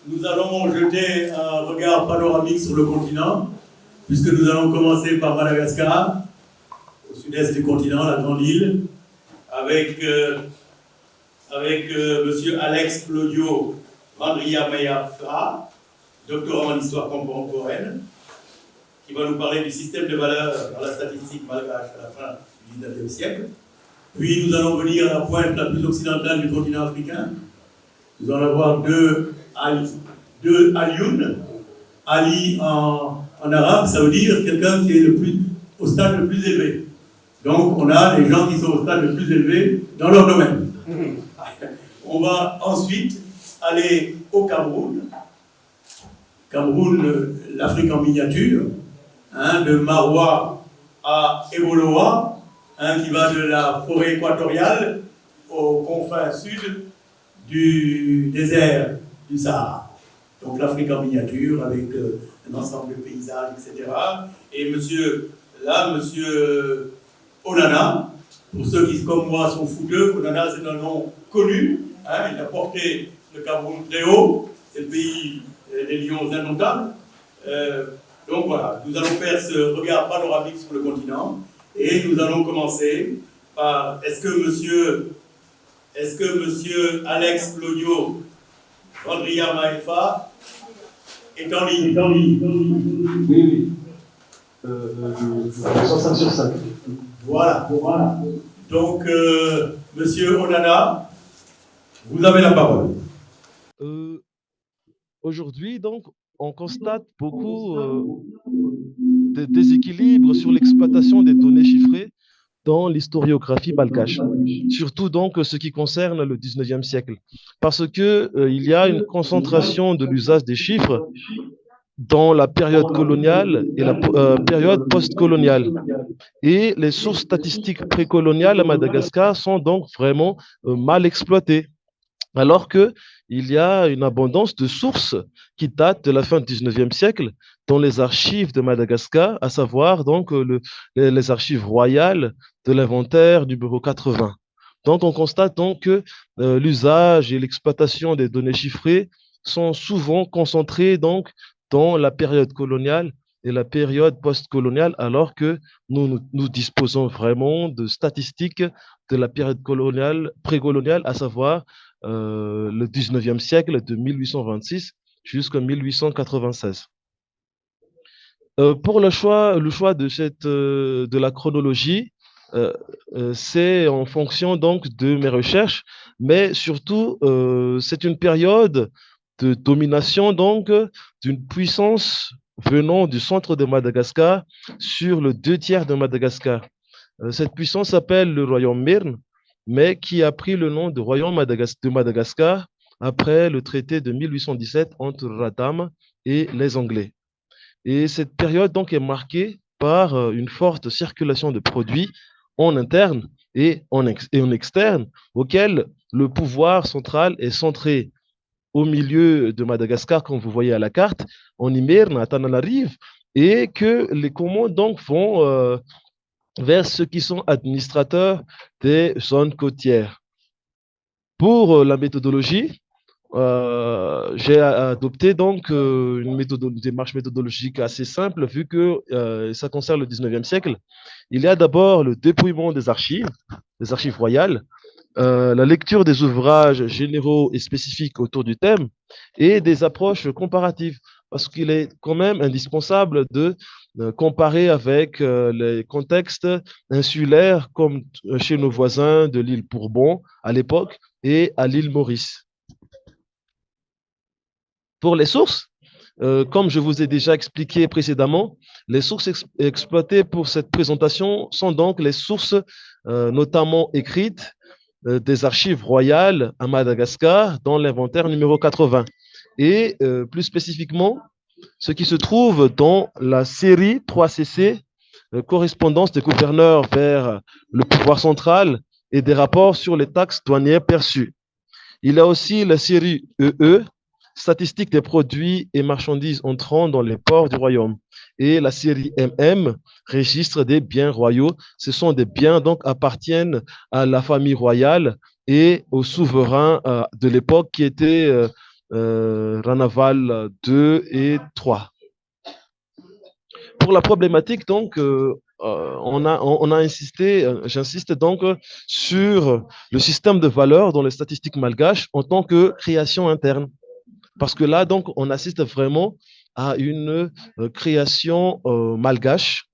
nous allons jeter un regard panoramique sur le continent, puisque nous allons commencer par Madagascar, au sud-est du continent, la grande île, avec M. Alex Claudio Randriamayafra, doctorant en histoire contemporaine, qui va nous parler du système de valeurs dans la statistique malgache à la fin du XIXe siècle. Puis nous allons venir à la pointe la plus occidentale du continent africain. Nous allons avoir deux Alioun. Ali en arabe, ça veut dire quelqu'un qui est au stade le plus élevé. Donc on a les gens qui sont au stade le plus élevé dans leur domaine. On va ensuite aller au Cameroun. Cameroun, l'Afrique en miniature, de Maroua à Eboloa, qui va de la forêt équatoriale aux confins sud du désert du Sahara. Donc l'Afrique en miniature avec un ensemble de paysages, etc. Et monsieur Onana, pour ceux qui, comme moi, sont fouteux, Onana c'est un nom connu, il a porté le Cameroun très haut, c'est le pays des lions indomptables. Donc voilà, nous allons faire ce regard panoramique sur le continent et nous allons commencer par est-ce que monsieur Alex Claudio Randriamayafra est en ligne. Oui. 65 sur 5. Voilà. Donc, monsieur Onana, vous avez la parole. Aujourd'hui, donc, on constate beaucoup de déséquilibres sur l'exploitation des données chiffrées dans l'historiographie malgache, surtout donc ce qui concerne le 19e siècle, parce que il y a une concentration de l'usage des chiffres dans la période coloniale et la période post-coloniale. Et les sources statistiques précoloniales à Madagascar sont donc vraiment mal exploitées, alors qu'il y a une abondance de sources qui datent de la fin du 19e siècle dans les archives de Madagascar, à savoir donc les archives royales de l'inventaire numéro 80. Donc on constate donc que l'usage et l'exploitation des données chiffrées sont souvent concentrés donc dans la période coloniale et la période post-coloniale, alors que nous disposons vraiment de statistiques de la période coloniale, précoloniale, à savoir le 19e siècle, de 1826 jusqu'en 1896. Pour le choix de la chronologie, c'est en fonction donc de mes recherches, mais surtout c'est une période de domination donc d'une puissance venant du centre de Madagascar sur le 2/3 de Madagascar. Cette puissance s'appelle le royaume Mirn, mais qui a pris le nom de royaume de Madagascar après le traité de 1817 entre Ratam et les Anglais. Et cette période donc est marquée par une forte circulation de produits en interne et en externe, auquel le pouvoir central est centré au milieu de Madagascar, comme vous voyez à la carte, en Imirn, à Tananarive, et que les commandes donc vont vers ceux qui sont administrateurs des zones côtières. Pour la méthodologie, j'ai adopté donc une démarche méthodologique assez simple, vu que ça concerne le 19e siècle. Il y a d'abord le dépouillement des archives royales, la lecture des ouvrages généraux et spécifiques autour du thème et des approches comparatives, parce qu'il est quand même indispensable de comparer avec les contextes insulaires comme chez nos voisins de l'île Bourbon à l'époque et à l'île Maurice. Pour les sources, comme je vous ai déjà expliqué précédemment, les sources exploitées pour cette présentation sont donc les sources notamment écrites des archives royales à Madagascar dans l'inventaire numéro 80. Et plus spécifiquement, ce qui se trouve dans la série 3CC, correspondance des gouverneurs vers le pouvoir central et des rapports sur les taxes douanières perçues. Il y a aussi la série EE, statistiques des produits et marchandises entrant dans les ports du royaume. Et la série MM, registre des biens royaux. Ce sont des biens donc appartiennent à la famille royale et aux souverains de l'époque qui étaient Ranaval 2 et 3. Pour la problématique, donc, on a insisté, j'insiste donc sur le système de valeurs dans les statistiques malgaches en tant que création interne. Parce que là, donc, on assiste vraiment à une création malgache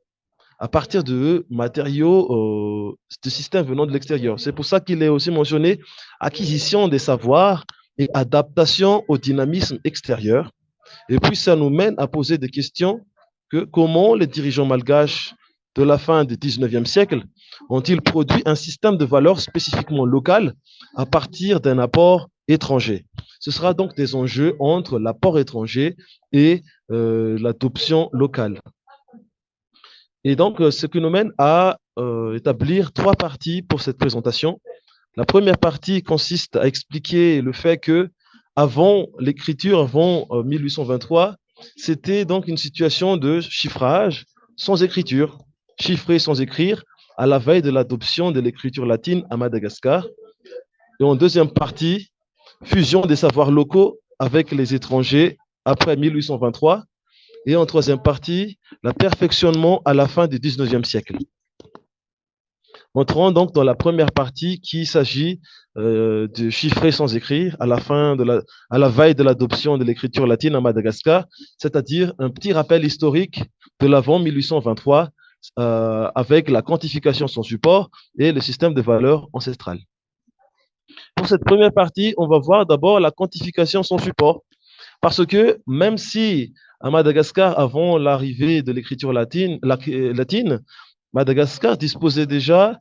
à partir de matériaux de systèmes venant de l'extérieur. C'est pour ça qu'il est aussi mentionné acquisition des savoirs et adaptation au dynamisme extérieur. Et puis, ça nous mène à poser des questions que comment les dirigeants malgaches de la fin du 19e siècle ont-ils produit un système de valeurs spécifiquement local à partir d'un apport étranger. Ce sera donc des enjeux entre l'apport étranger et l'adoption locale. Et donc, ce qui nous mène à établir trois parties pour cette présentation. La première partie consiste à expliquer le fait que avant l'écriture, avant 1823, c'était donc une situation de chiffrage sans écriture, chiffré sans écrire, à la veille de l'adoption de l'écriture latine à Madagascar. Et en deuxième partie, fusion des savoirs locaux avec les étrangers après 1823. Et en troisième partie, le perfectionnement à la fin du 19e siècle. Entrons donc dans la première partie qui s'agit de chiffrer sans écrire à la veille de l'adoption de l'écriture latine à Madagascar, c'est-à-dire un petit rappel historique de l'avant 1823 avec la quantification sans support et le système de valeurs ancestrales. Pour cette première partie, on va voir d'abord la quantification sans support, parce que même si à Madagascar, avant l'arrivée de l'écriture latine, Madagascar disposait déjà,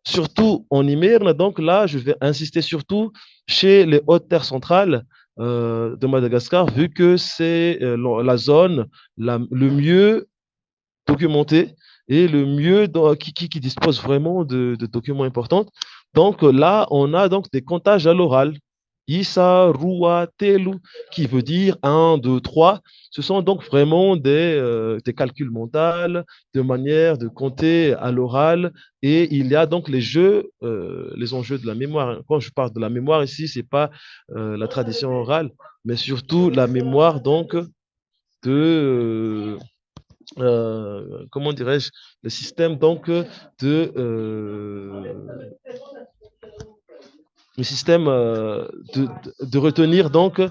surtout en Imirne, donc là, je vais insister surtout chez les hautes terres centrales de Madagascar, vu que c'est la zone le mieux documentée et le mieux qui dispose vraiment de documents importants. Donc là, on a donc des comptages à l'oral. Issa, Rua, Telu, qui veut dire 1, 2, 3. Ce sont donc vraiment des calculs mentaux, de manière de compter à l'oral. Et il y a donc les enjeux de la mémoire. Quand je parle de la mémoire ici, ce n'est pas la tradition orale, mais surtout la mémoire donc de, comment dirais-je, le système donc le système de retenir donc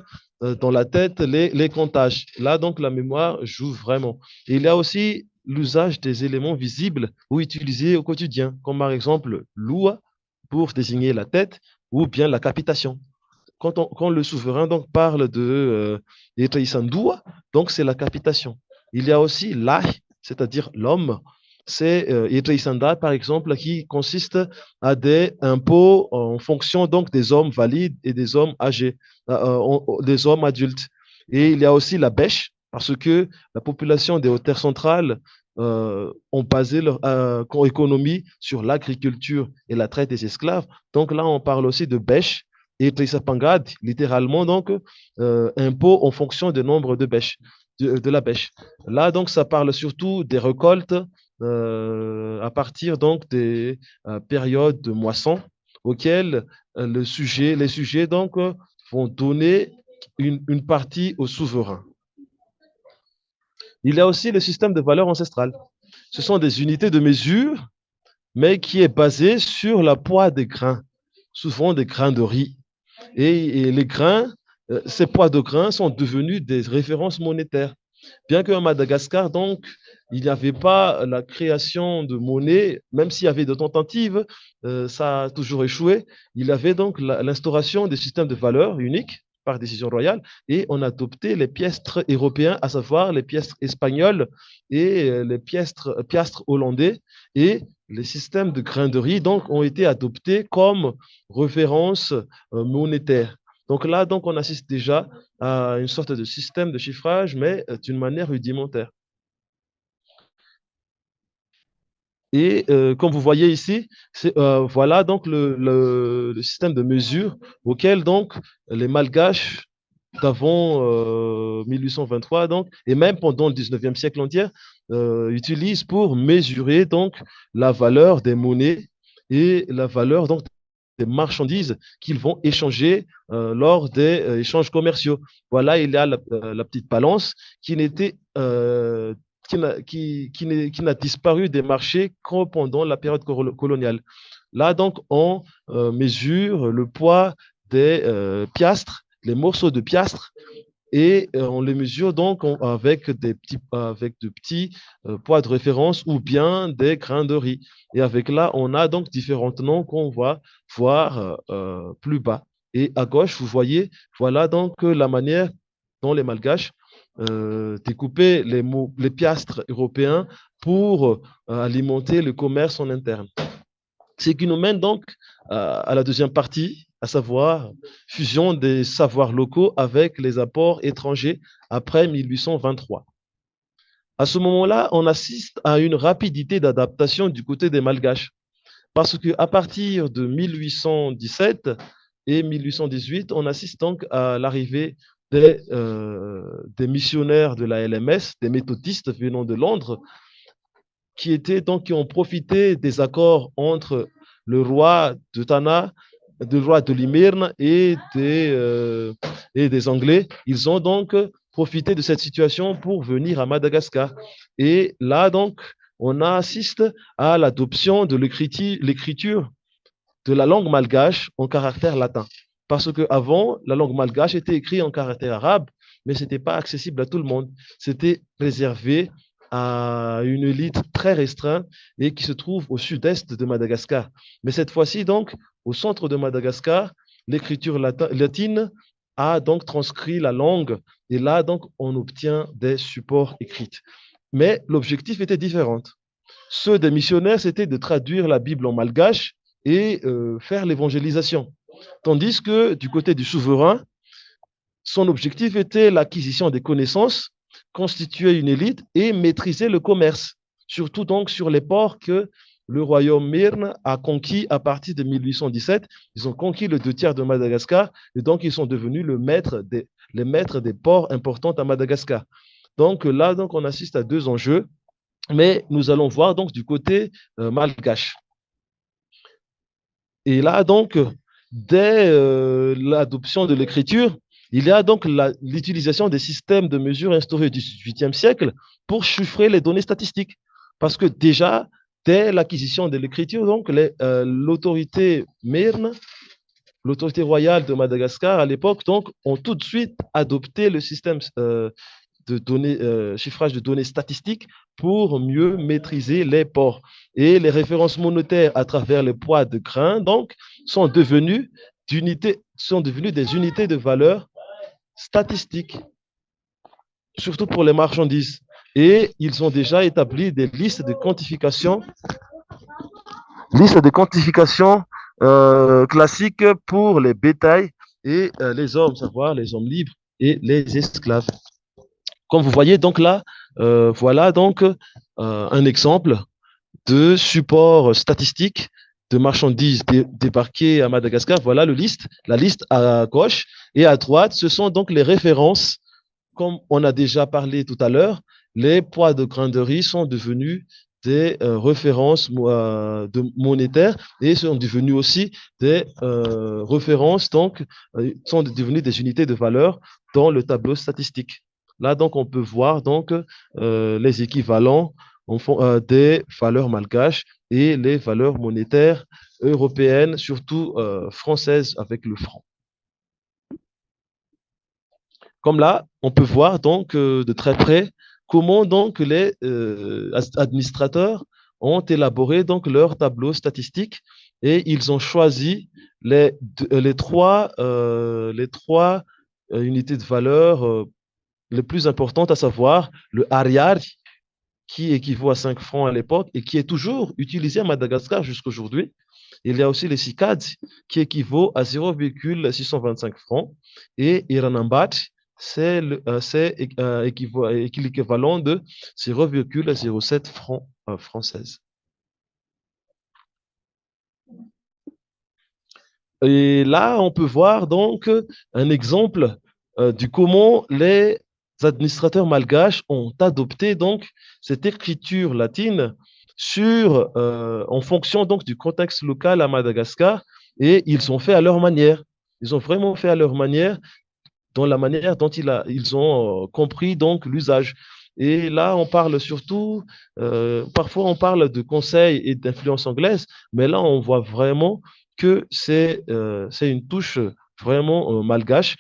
dans la tête les comptages. Là, donc, la mémoire joue vraiment. Et il y a aussi l'usage des éléments visibles ou utilisés au quotidien, comme par exemple l'oua pour désigner la tête ou bien la capitation. Quand le souverain donc, parle de Etaïsandoua, donc c'est la capitation. Il y a aussi l'ah, c'est-à-dire l'homme, c'est Etaïsanda, par exemple, qui consiste à des impôts en fonction donc des hommes valides et des hommes âgés, des hommes adultes. Et il y a aussi la bêche, parce que la population des hautes terres centrales ont basé leur économie sur l'agriculture et la traite des esclaves. Donc là, on parle aussi de bêche et Trisapangad, littéralement, donc, impôt en fonction du nombre de bêches, de la bêche. Là, donc, ça parle surtout des récoltes à partir donc des périodes de moisson auxquelles les sujets donc vont donner une partie au souverain. Il y a aussi le système de valeurs ancestrales. Ce sont des unités de mesure, mais qui est basé sur la poids des grains, souvent des grains de riz. Et les grains, ces poids de grains sont devenus des références monétaires. Bien qu'à Madagascar, donc, il n'y avait pas la création de monnaie, même s'il y avait de tentatives, ça a toujours échoué. Il y avait donc l'instauration des systèmes de valeurs uniques par décision royale et on a adopté les piastres européens, à savoir les piastres espagnols et les piastres hollandais et les systèmes de grains de riz donc, ont été adoptés comme référence monétaire. Donc là, donc, on assiste déjà à une sorte de système de chiffrage, mais d'une manière rudimentaire. Et comme vous voyez ici, voilà donc le système de mesure auquel donc les Malgaches d'avant 1823 donc, et même pendant le 19e siècle entier utilisent pour mesurer donc la valeur des monnaies et la valeur donc des marchandises qu'ils vont échanger lors des échanges commerciaux. Voilà, il y a la petite balance qui n'était qui n'a disparu des marchés que pendant la période coloniale. Là, donc, on mesure le poids des piastres, les morceaux de piastres, et on les mesure donc avec de petits poids de référence ou bien des grains de riz. Et avec là, on a donc différents noms qu'on va voir plus bas. Et à gauche, vous voyez, voilà donc la manière dont les Malgaches découpaient les piastres européens pour alimenter le commerce en interne. Ce qui nous mène donc à la deuxième partie, à savoir fusion des savoirs locaux avec les apports étrangers après 1823. À ce moment-là, on assiste à une rapidité d'adaptation du côté des Malgaches, parce qu'à partir de 1817 et 1818, on assiste donc à l'arrivée des missionnaires de la LMS, des méthodistes venant de Londres, qui ont profité des accords entre le roi de Tana, le roi de Limirne et des Anglais. Ils ont donc profité de cette situation pour venir à Madagascar. Et là, donc, on assiste à l'adoption de l'écriture de la langue malgache en caractère latin. Parce qu'avant, la langue malgache était écrite en caractère arabe, mais ce n'était pas accessible à tout le monde. C'était réservé à une élite très restreinte et qui se trouve au sud-est de Madagascar. Mais cette fois-ci, donc, au centre de Madagascar, l'écriture latine a donc transcrit la langue et là, donc, on obtient des supports écrits. Mais l'objectif était différent. Ceux des missionnaires, c'était de traduire la Bible en malgache et faire l'évangélisation. Tandis que du côté du souverain, son objectif était l'acquisition des connaissances, constituer une élite et maîtriser le commerce, surtout donc sur les ports que le royaume Myrne a conquis à partir de 1817. Ils ont conquis le 2/3 de Madagascar et donc ils sont devenus les maîtres des ports importants à Madagascar. Donc là, donc, on assiste à deux enjeux, mais nous allons voir donc du côté malgache. Et là, donc, dès l'adoption de l'écriture, il y a donc l'utilisation des systèmes de mesure instaurés au XVIIIe siècle pour chiffrer les données statistiques. Parce que déjà, dès l'acquisition de l'écriture, donc, l'autorité Myrne, l'autorité royale de Madagascar à l'époque, donc, ont tout de suite adopté le système de données, chiffrage de données statistiques pour mieux maîtriser les ports. Et les références monétaires à travers les poids de grains, donc, sont devenues des unités de valeur statistiques, surtout pour les marchandises. Et ils ont déjà établi des listes de quantification classiques pour les bétails et les hommes, savoir les hommes libres et les esclaves. Comme vous voyez donc là, voilà donc un exemple de support statistique de marchandises débarquées à Madagascar. Voilà la liste à gauche et à droite, ce sont donc les références. Comme on a déjà parlé tout à l'heure, les poids de grains de riz sont devenus des références monétaires et sont devenus aussi des références, donc sont devenus des unités de valeur dans le tableau statistique. Là, donc, on peut voir donc les équivalents des valeurs malgaches et les valeurs monétaires européennes, surtout françaises avec le franc. Comme là, on peut voir donc de très près comment donc les administrateurs ont élaboré donc leur tableau statistique et ils ont choisi les trois unités de valeur les plus importantes, à savoir le ariar, qui équivaut à 5 francs à l'époque et qui est toujours utilisé à Madagascar jusqu'à aujourd'hui. Il y a aussi les CICAD qui équivaut à 0,625 francs et Iranambat, c'est l'équivalent de 0,07 francs françaises. Et là, on peut voir donc un exemple du comment les administrateurs malgaches ont adopté donc cette écriture latine en fonction donc du contexte local à Madagascar Et ils sont faits à leur manière. Ils ont vraiment fait à leur manière, dans la manière dont ils ont compris donc l'usage. Et là, on parle surtout, parfois on parle de conseils et d'influence anglaise, mais là, on voit vraiment que c'est une touche vraiment malgache.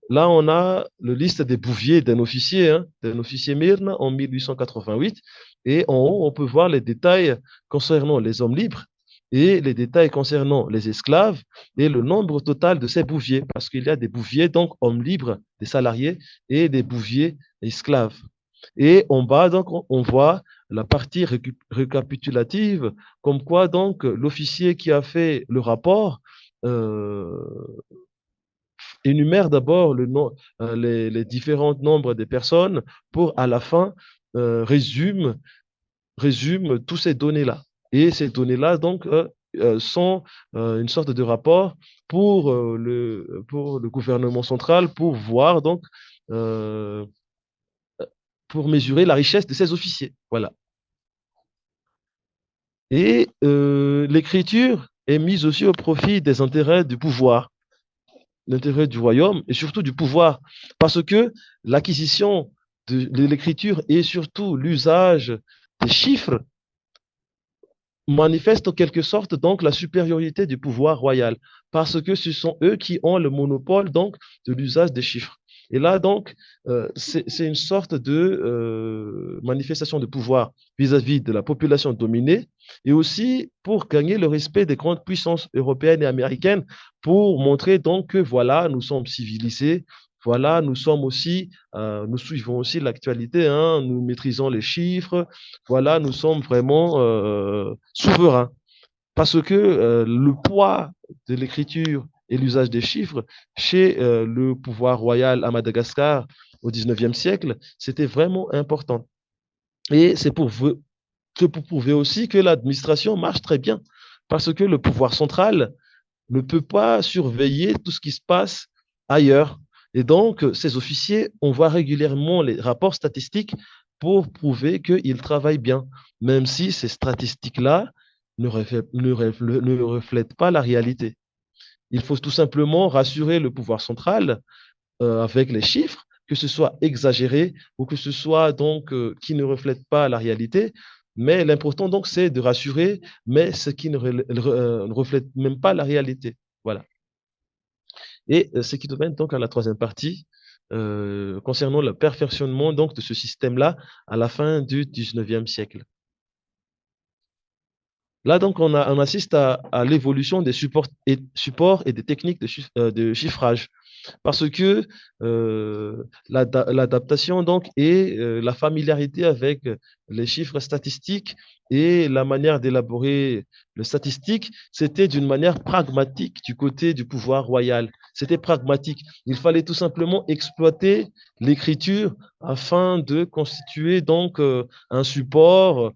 Là, on a la liste des bouviers d'un officier Myrne en 1888. Et en haut, on peut voir les détails concernant les hommes libres et les détails concernant les esclaves et le nombre total de ces bouviers, parce qu'il y a des bouviers, donc hommes libres, des salariés, et des bouviers esclaves. Et en bas, donc, on voit la partie récapitulative, comme quoi, donc, l'officier qui a fait le rapport euh, énumère d'abord les différents nombres des personnes pour, à la fin, résume toutes ces données-là. Et ces données-là, donc, sont une sorte de rapport pour le gouvernement central pour voir, donc, euh, pour mesurer la richesse de ces officiers. Voilà. Et l'écriture est mise aussi au profit des intérêts du pouvoir, l'intérêt du royaume et surtout du pouvoir. Parce que l'acquisition de l'écriture et surtout l'usage des chiffres manifeste en quelque sorte donc la supériorité du pouvoir royal, parce que ce sont eux qui ont le monopole donc de l'usage des chiffres. Et là donc, c'est une sorte de manifestation de pouvoir vis-à-vis de la population dominée, et aussi pour gagner le respect des grandes puissances européennes et américaines, pour montrer donc que voilà, nous sommes civilisés, voilà, nous sommes aussi, nous suivons aussi l'actualité, hein, nous maîtrisons les chiffres, voilà, nous sommes vraiment souverains. Parce que le poids de l'écriture et l'usage des chiffres chez le pouvoir royal à Madagascar au 19e siècle, c'était vraiment important. Et pour prouver aussi que l'administration marche très bien. Parce que le pouvoir central ne peut pas surveiller tout ce qui se passe ailleurs. Et donc, ces officiers, on voit régulièrement les rapports statistiques pour prouver qu'ils travaillent bien, même si ces statistiques-là ne reflètent pas la réalité. Il faut tout simplement rassurer le pouvoir central avec les chiffres, que ce soit exagéré ou que ce soit donc qui ne reflète pas la réalité. Mais l'important donc c'est de rassurer, mais ce qui ne reflète même pas la réalité. Voilà. Et ce qui nous mène donc à la troisième partie concernant le perfectionnement donc de ce système-là à la fin du 19e siècle. Là, donc, on assiste à l'évolution des supports et des techniques de chiffrage. Parce que l'adaptation donc et la familiarité avec les chiffres statistiques et la manière d'élaborer le statistique, c'était d'une manière pragmatique du côté du pouvoir royal. C'était pragmatique. Il fallait tout simplement exploiter l'écriture afin de constituer donc un support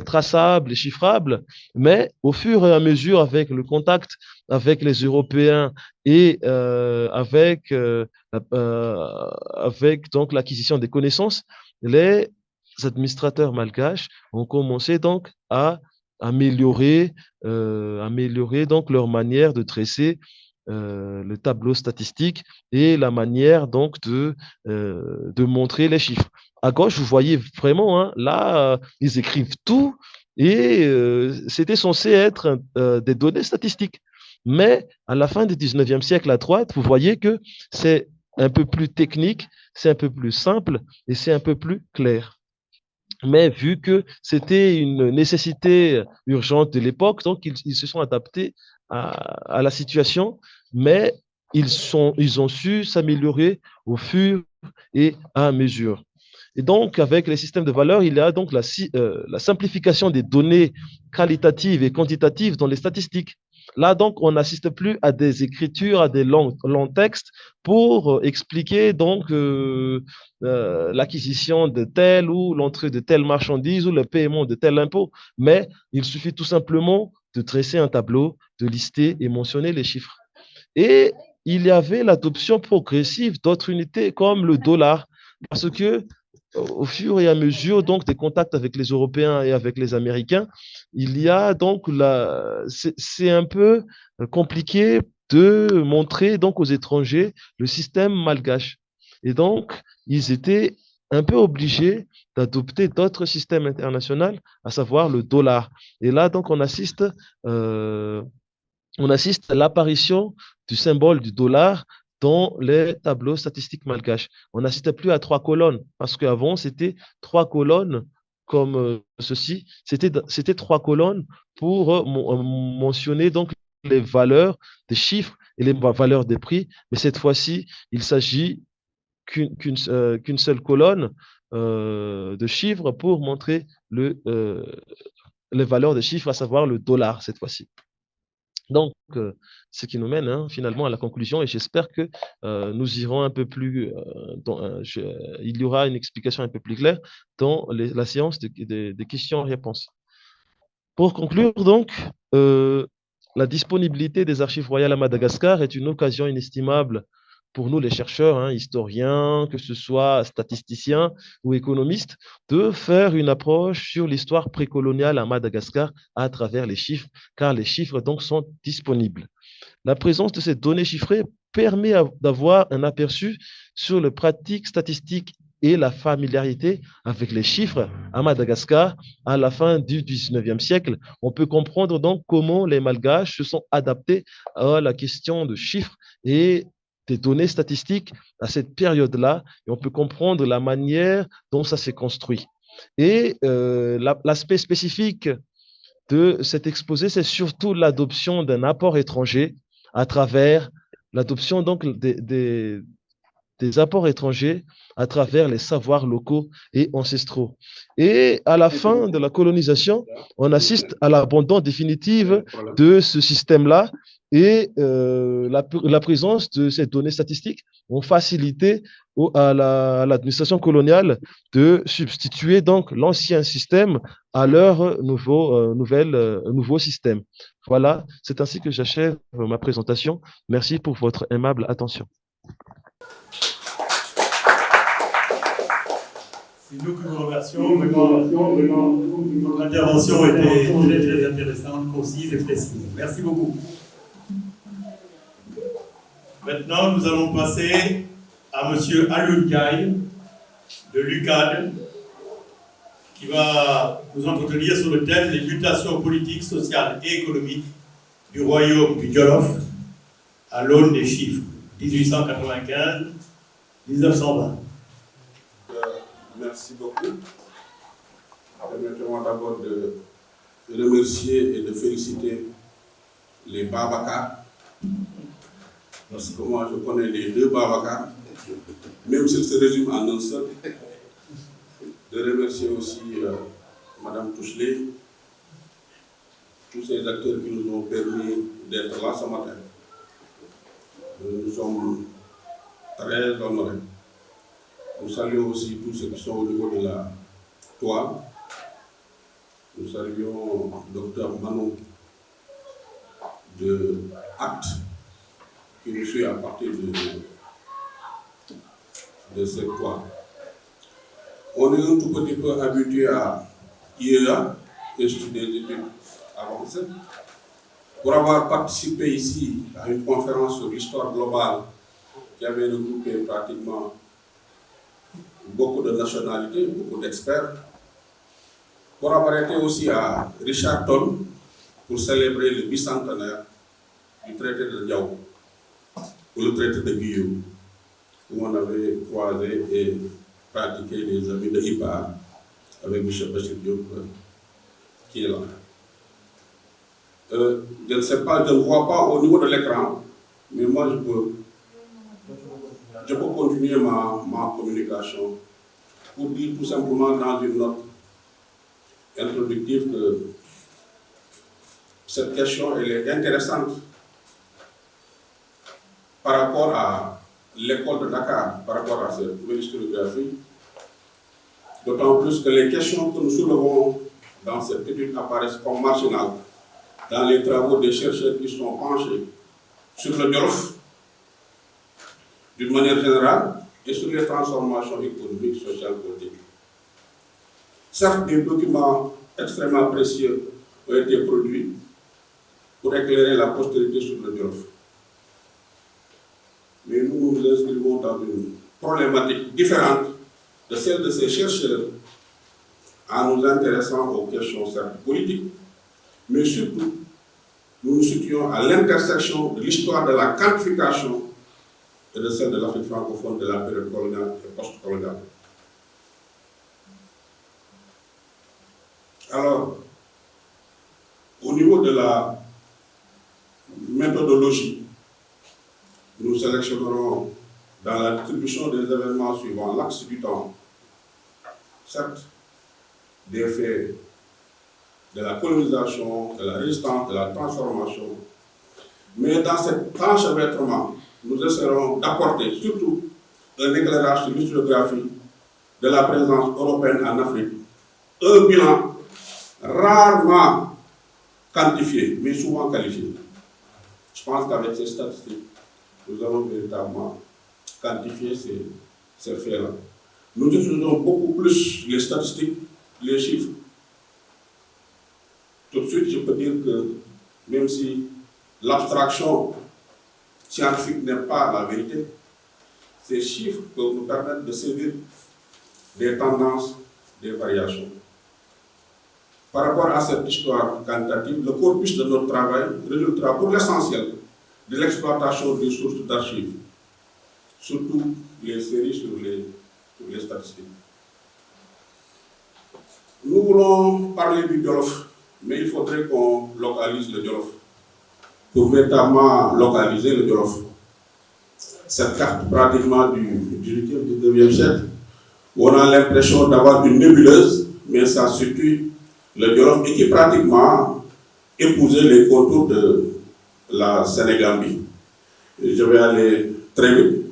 traçable et chiffrable. Mais au fur et à mesure, avec le contact avec les Européens et avec donc l'acquisition des connaissances, les administrateurs malgaches ont commencé donc à améliorer donc leur manière de dresser le tableau statistique et la manière donc de montrer les chiffres. À gauche, vous voyez vraiment, hein, là, ils écrivent tout et c'était censé être des données statistiques. Mais à la fin du 19e siècle, à droite, vous voyez que c'est un peu plus technique, c'est un peu plus simple et c'est un peu plus clair. Mais vu que c'était une nécessité urgente de l'époque, donc ils se sont adaptés à la situation, mais ils ont su s'améliorer au fur et à mesure. Et donc, avec les systèmes de valeurs, il y a donc la simplification des données qualitatives et quantitatives dans les statistiques. Là, donc, on n'assiste plus à des écritures, à des longs textes pour expliquer donc l'acquisition de telle ou l'entrée de telle marchandise ou le paiement de tel impôt. Mais il suffit tout simplement de dresser un tableau, de lister et mentionner les chiffres. Et il y avait l'adoption progressive d'autres unités comme le dollar, parce que au fur et à mesure donc des contacts avec les Européens et avec les Américains, il y a donc c'est un peu compliqué de montrer donc aux étrangers le système malgache. Et donc, ils étaient un peu obligés d'adopter d'autres systèmes internationaux, à savoir le dollar. Et là, donc, euh, on assiste à l'apparition du symbole du dollar dans les tableaux statistiques malgaches. On n'assiste plus à trois colonnes, parce qu'avant, c'était trois colonnes comme ceci. C'était trois colonnes pour mentionner donc les valeurs des chiffres et les valeurs des prix. Mais cette fois-ci, il s'agit qu'une seule colonne de chiffres pour montrer les valeurs des chiffres, à savoir le dollar cette fois-ci. Donc, ce qui nous mène finalement à la conclusion, et j'espère que nous irons un peu plus, il y aura une explication un peu plus claire dans la séance des questions-réponses. Pour conclure, donc, la disponibilité des archives royales à Madagascar est une occasion inestimable pour nous, les chercheurs, historiens, que ce soit statisticiens ou économistes, de faire une approche sur l'histoire précoloniale à Madagascar à travers les chiffres, car les chiffres donc sont disponibles. La présence de ces données chiffrées permet d'avoir un aperçu sur les pratiques statistiques et la familiarité avec les chiffres à Madagascar à la fin du 19e siècle. On peut comprendre donc comment les Malgaches se sont adaptés à la question de chiffres et des données statistiques à cette période-là, et on peut comprendre la manière dont ça s'est construit. Et l'aspect spécifique de cet exposé, c'est surtout l'adoption d'un apport étranger à travers l'adoption donc des apports étrangers à travers les savoirs locaux et ancestraux. Et à la fin de la colonisation, on assiste à l'abandon définitif de ce système-là et la présence de ces données statistiques ont facilité à l'administration coloniale de substituer donc l'ancien système à leur nouveau système. Voilà, c'est ainsi que j'achève ma présentation. Merci pour votre aimable attention. C'est nous qui vous remercions. Vraiment, votre intervention était très, très intéressante, concise et précise. Merci beaucoup. Maintenant, nous allons passer à M. Alioune Gaye de l'UCAD, qui va nous entretenir sur le thème des mutations politiques, sociales et économiques du royaume du Jolof à l'aune des chiffres 1895-1920. Merci beaucoup. Permettez-moi d'abord de remercier et de féliciter les Babacar, parce que moi je connais les deux Babacar, même s'ils se résument en un seul. De remercier aussi Madame Touchelet, tous ces acteurs qui nous ont permis d'être là ce matin. Nous sommes très honorés. Nous saluons aussi tous ceux qui sont au niveau de la toile. Nous saluons Dr Manon de Acte, qui nous suit à partir de cette toile. On est un tout petit peu habitué à IEA, Institut des études avancées, pour avoir participé ici à une conférence sur l'histoire globale qui avait regroupé pratiquement beaucoup de nationalités, beaucoup d'experts, pour avoir été aussi à Richardson pour célébrer le bicentenaire du traité de Diao, ou le traité de Guillaume, où on avait croisé et pratiqué les amis de Ibar avec M. Bachir Diop qui est là. Je ne sais pas, je ne vois pas au niveau de l'écran, mais moi je peux continuer ma communication pour dire tout simplement dans une note introductive que cette question elle est intéressante par rapport à l'école de Dakar, par rapport à cette nouvelle historiographie, d'autant plus que les questions que nous soulevons dans cette étude apparaissent comme marginales dans les travaux des chercheurs qui sont penchés sur le Jolof d'une manière générale et sur les transformations économiques, sociales, politiques. Certes, des documents extrêmement précieux ont été produits pour éclairer la postérité sur le Jolof. Mais nous nous inscrivons dans une problématique différente de celle de ces chercheurs en nous intéressant aux questions certes politiques, mais surtout, nous nous situons à l'intersection de l'histoire de la quantification et de celle de l'Afrique francophone de la période coloniale et post-coloniale. Alors, au niveau de la méthodologie, nous sélectionnerons dans la distribution des événements suivant l'axe du temps, certes, des faits de la colonisation, de la résistance, de la transformation, mais dans cet enchevêtrement, nous essaierons d'apporter surtout un éclairage sur l'historiographie de la présence européenne en Afrique, un bilan rarement quantifié, mais souvent qualifié. Je pense qu'avec ces statistiques, nous allons véritablement quantifier ces faits-là. Nous utilisons beaucoup plus les statistiques, les chiffres. Tout de suite, je peux dire que même si l'abstraction scientifique n'est pas la vérité, ces chiffres peuvent nous permettre de saisir des tendances, des variations. Par rapport à cette histoire quantitative, le corpus de notre travail résultera pour l'essentiel de l'exploitation des sources d'archives, surtout les séries sur les statistiques. Nous voulons parler du Jolof, mais il faudrait qu'on localise le Jolof. Pour véritablement localiser le Jolof, cette carte pratiquement du 18e, 19e siècle, où on a l'impression d'avoir une nébuleuse, mais ça situe le Jolof et qui pratiquement épousait les contours de la Sénégambie. Je vais aller très vite,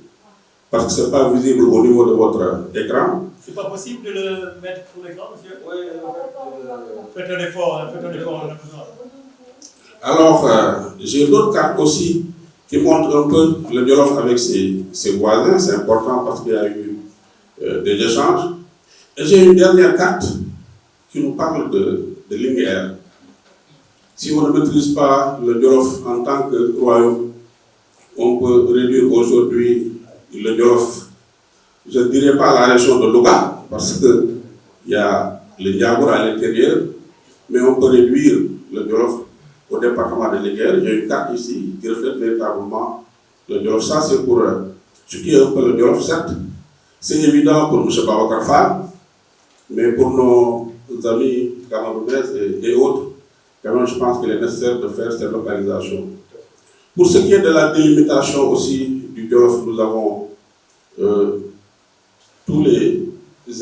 parce que ce n'est pas visible au niveau de votre écran. C'est pas possible de le mettre sur l'écran, monsieur? Oui, faites un effort, on a besoin. Alors, j'ai d'autres cartes aussi qui montrent un peu le Jolof avec ses voisins. C'est important parce qu'il y a eu des échanges. Et j'ai une dernière carte qui nous parle de Linguère. Si on ne maîtrise pas le Jolof en tant que royaume, on peut réduire aujourd'hui le Jolof, je ne dirais pas la région de Louga, parce qu'il y a le Ndiagour à l'intérieur, mais on peut réduire le Jolof au département de Linguère. J'ai une carte ici qui reflète véritablement le Jolof. Ça, c'est pour ce qui est un peu le Jolof, certes. C'est évident pour M. Babacar Fall, mais pour nos amis camerounais et autres, quand même, je pense qu'il est nécessaire de faire cette localisation. Pour ce qui est de la délimitation aussi du Jolof, nous avons tous les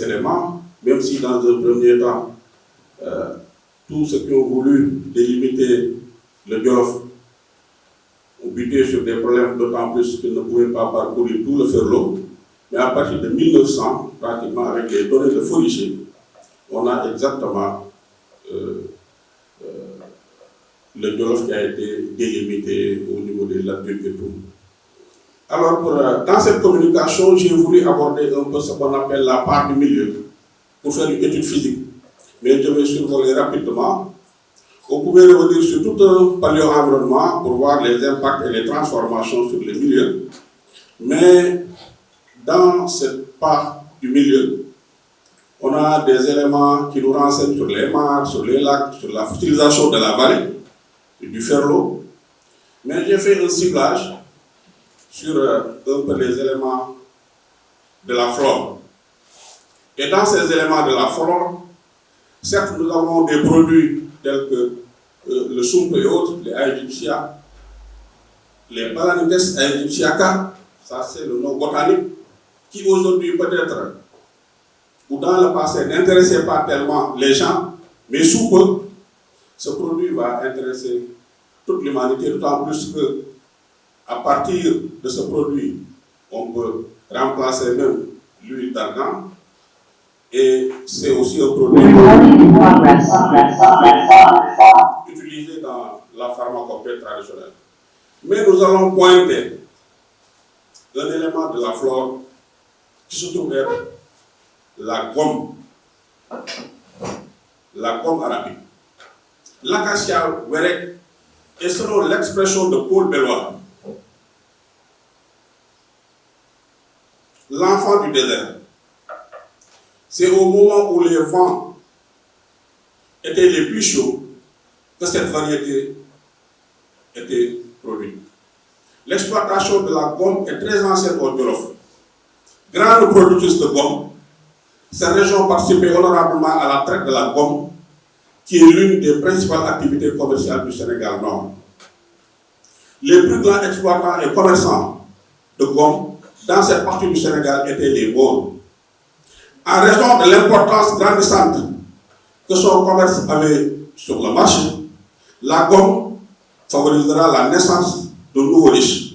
éléments, même si dans un premier temps, tous ceux qui ont voulu délimiter le Jolof ont buté sur des problèmes, d'autant plus qu'ils ne pouvaient pas parcourir tout le Ferlo. Mais à partir de 1900, pratiquement avec les données de Foriché, on a exactement le Jolof qui a été délimité au niveau des latitudes et tout. Alors, dans cette communication, j'ai voulu aborder un peu ce qu'on appelle la part du milieu, pour faire une étude physique. Mais je vais survoler rapidement. Vous pouvez revenir sur tout un paléo-environnement pour voir les impacts et les transformations sur les milieux. Mais dans cette part du milieu, on a des éléments qui nous renseignent sur les mares, sur les lacs, sur la fertilisation de la vallée, du Ferlo. Mais j'ai fait un ciblage sur un peu les éléments de la flore. Et dans ces éléments de la flore, certes, nous avons des produits tels que le soumpe et autres, les Aegyptia, les Balanites aegyptiaca, ça c'est le nom botanique, qui aujourd'hui peut-être, ou dans le passé, n'intéressait pas tellement les gens, mais sous peu, ce produit va intéresser toute l'humanité, d'autant plus que à partir de ce produit, on peut remplacer même l'huile d'argan. Et c'est aussi un produit utilisé dans la pharmacopée traditionnelle. Mais nous allons pointer un élément de la flore qui se trouve être la gomme. la gomme arabique. L'acacia wérek est, selon l'expression de Paul Bellois, l'enfant du désert. C'est au moment où les vents étaient les plus chauds que cette variété était produite. L'exploitation de la gomme est très ancienne au Jolof. Grande productrice de gomme, cette région participait honorablement à la traite de la gomme, qui est l'une des principales activités commerciales du Sénégal Nord. Les plus grands exploitants et commerçants de gomme dans cette partie du Sénégal étaient les Maures. En raison de l'importance grandissante que son commerce avait sur le marché, la gomme favorisera la naissance de nouveaux riches.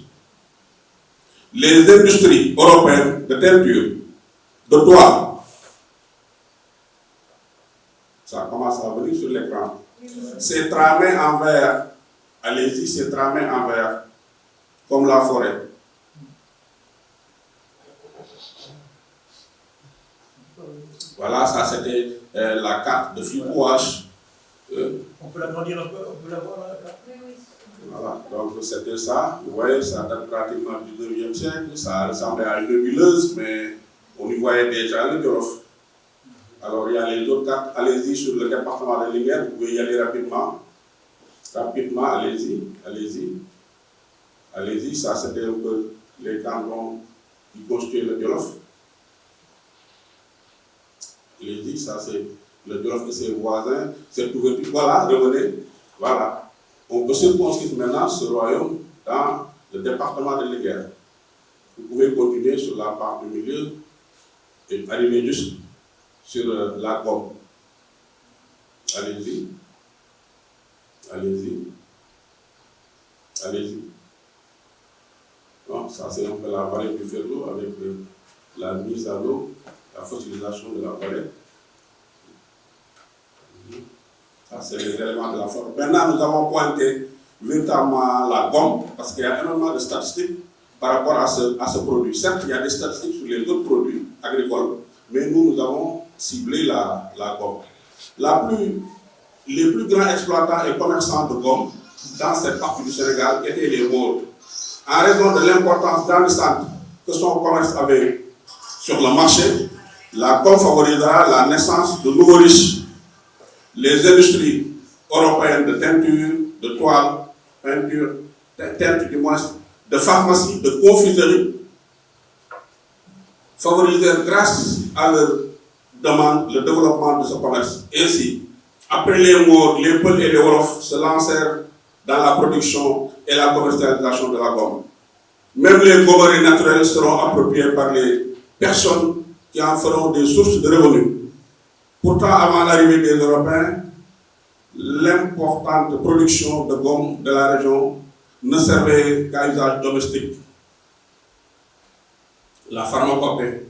Les industries européennes de teinture, de toile, ça commence à venir sur l'écran. C'est tramé en verre, allez-y, c'est tramé en verre, comme la forêt. Voilà, ça c'était la carte de Fibouache. On peut l'agrandir un peu, on peut la voir là. Voilà, donc c'était ça. Vous voyez, ça date pratiquement du 9e siècle. Ça ressemblait à une nebuleuse, mais on y voyait déjà le Jolof. Alors il y a les autres cartes. Allez-y sur le département de Linguère, vous pouvez y aller rapidement. Rapidement, allez-y, allez-y. Allez-y, ça c'était un peu les cantons qui constituaient le Jolof. Allez-y, ça c'est le Jolof de ses voisins. Cette ouverture, voilà, revenez. Voilà. On peut circonscrire maintenant ce royaume dans le département de Linguère. Vous pouvez continuer sur la part du milieu et arriver juste sur la gomme. Allez-y. Allez-y. Allez-y. Donc, ça c'est un peu la vallée du Ferlo avec la mise à l'eau, la fossilisation de la vallée. Ça, c'est les éléments de la forme. Maintenant, nous avons pointé véritablement la gomme, parce qu'il y a énormément de statistiques par rapport à ce produit. Certes, il y a des statistiques sur les autres produits agricoles, mais nous avons ciblé la gomme. Les plus grands exploitants et commerçants de gomme dans cette partie du Sénégal étaient les Maures. En raison de l'importance grandissante que son commerce avait sur le marché, la gomme favorisera la naissance de nouveaux riches. Les industries européennes de teinture, de toile, peinture, teinture du moins, de pharmacie, de confiserie, favorisèrent grâce à leur demande le développement de ce commerce. Ainsi, après les Maures, les Peuls et les Wolofs se lancèrent dans la production et la commercialisation de la gomme. Même les gommeries naturelles seront appropriées par les personnes qui en feront des sources de revenus. Pourtant, avant l'arrivée des Européens, l'importante production de gomme de la région ne servait qu'à usage domestique. La pharmacopée.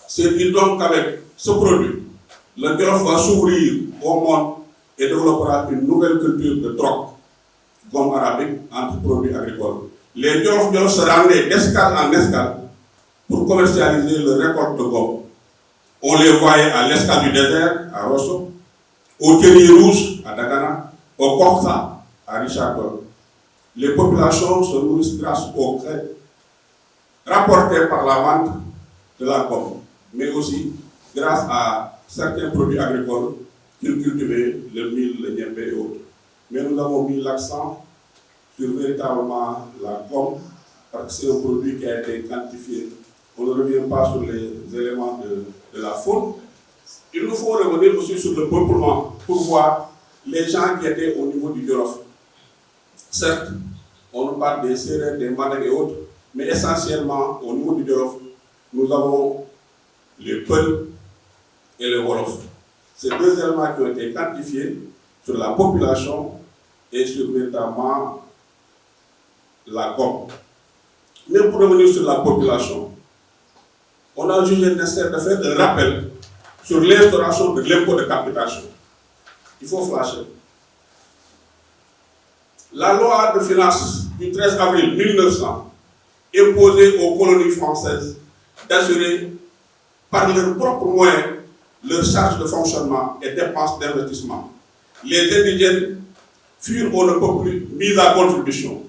C'est dire donc qu'avec ce produit, le Jolof va s'ouvrir au monde et développera une nouvelle culture de troc, gomme arabique entre produits agricoles. Les Jolof se rendaient d'escale en escale pour commercialiser le récolte de gomme. On les voyait à l'escale du désert, à Rosso, au Terrier Rouge, à Dagana, au Korsa, à Richardson. Les populations se nourrissent grâce aux crêpes rapportées par la vente de la gomme, mais aussi grâce à certains produits agricoles qu'ils cultivaient, le mil, le niébé et autres. Mais nous avons mis l'accent sur véritablement la gomme, parce que c'est un produit qui a été quantifié. On ne revient pas sur les éléments de la faune. Il nous faut revenir aussi sur le peuplement pour voir les gens qui étaient au niveau du Jolof. Certes, on nous parle des Sérères, des Mandingues et autres, mais essentiellement au niveau du Jolof, nous avons les Peuls et les Wolofs. Ces deux éléments qui ont été quantifiés sur la population et sur véritablement la gomme. Mais pour revenir sur la population, on a jugé nécessaire de faire un rappel sur l'instauration de l'impôt de capitation. Il faut flasher. La loi de finances du 13 avril 1900 imposait aux colonies françaises d'assurer par leurs propres moyens leurs charges de fonctionnement et dépenses d'investissement. Les indigènes furent on ne peut plus mis à contribution.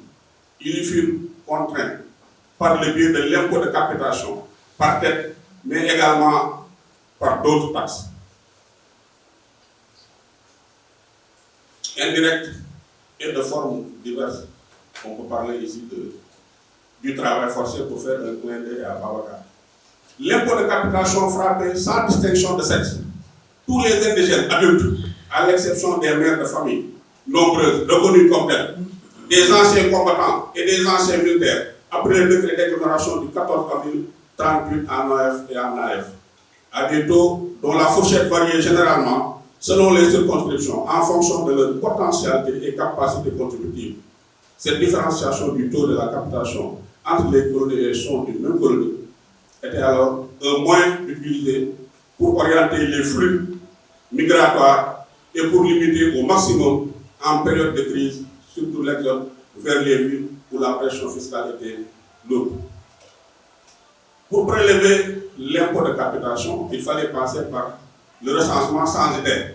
Ils y furent contraints par le biais de l'impôt de capitation par tête, mais également par d'autres taxes. Indirectes et de formes diverses. On peut parler ici du travail forcé pour faire un clin d'œil à Babacar. L'impôt de capitation frappait sans distinction de sexe tous les indigènes adultes, à l'exception des mères de famille, nombreuses, reconnues comme telles, des anciens combattants et des anciens militaires, après le décret d'exonération du 14 avril 38 en AF et en AF, à des taux dont la fourchette variait généralement selon les circonscriptions en fonction de leur potentialité et capacité contributive. Cette différenciation du taux de la capitation entre les colonies et les sons d'une même colonie était alors un moyen utilisé pour orienter les flux migratoires et pour limiter au maximum en période de crise, surtout l'exode vers les villes où la pression fiscale était lourde. Pour prélever l'impôt de capitation, il fallait passer par le recensement censitaire.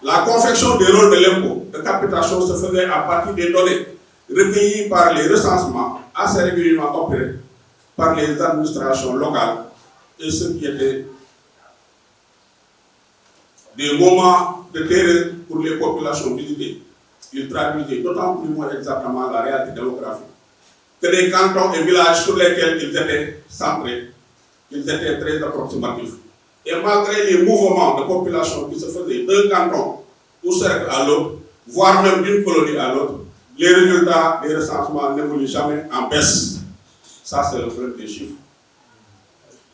La confection des rôles de l'impôt de capitation se faisait à partir des données recueillies par les recensements assez régulièrement opérés par les administrations locales et ce qui étaient des moments de terreur pour les populations visitées. Ils traduisaient d'autant plus moins exactement la réalité démographique que les cantons et villages sur lesquels ils étaient centrés, ils étaient très approximatifs. Et malgré les mouvements de population qui se faisaient d'un canton ou cercle à l'autre, voire même d'une colonie à l'autre, les résultats des recensements n'évoluent jamais en baisse. Ça, c'est le problème des chiffres.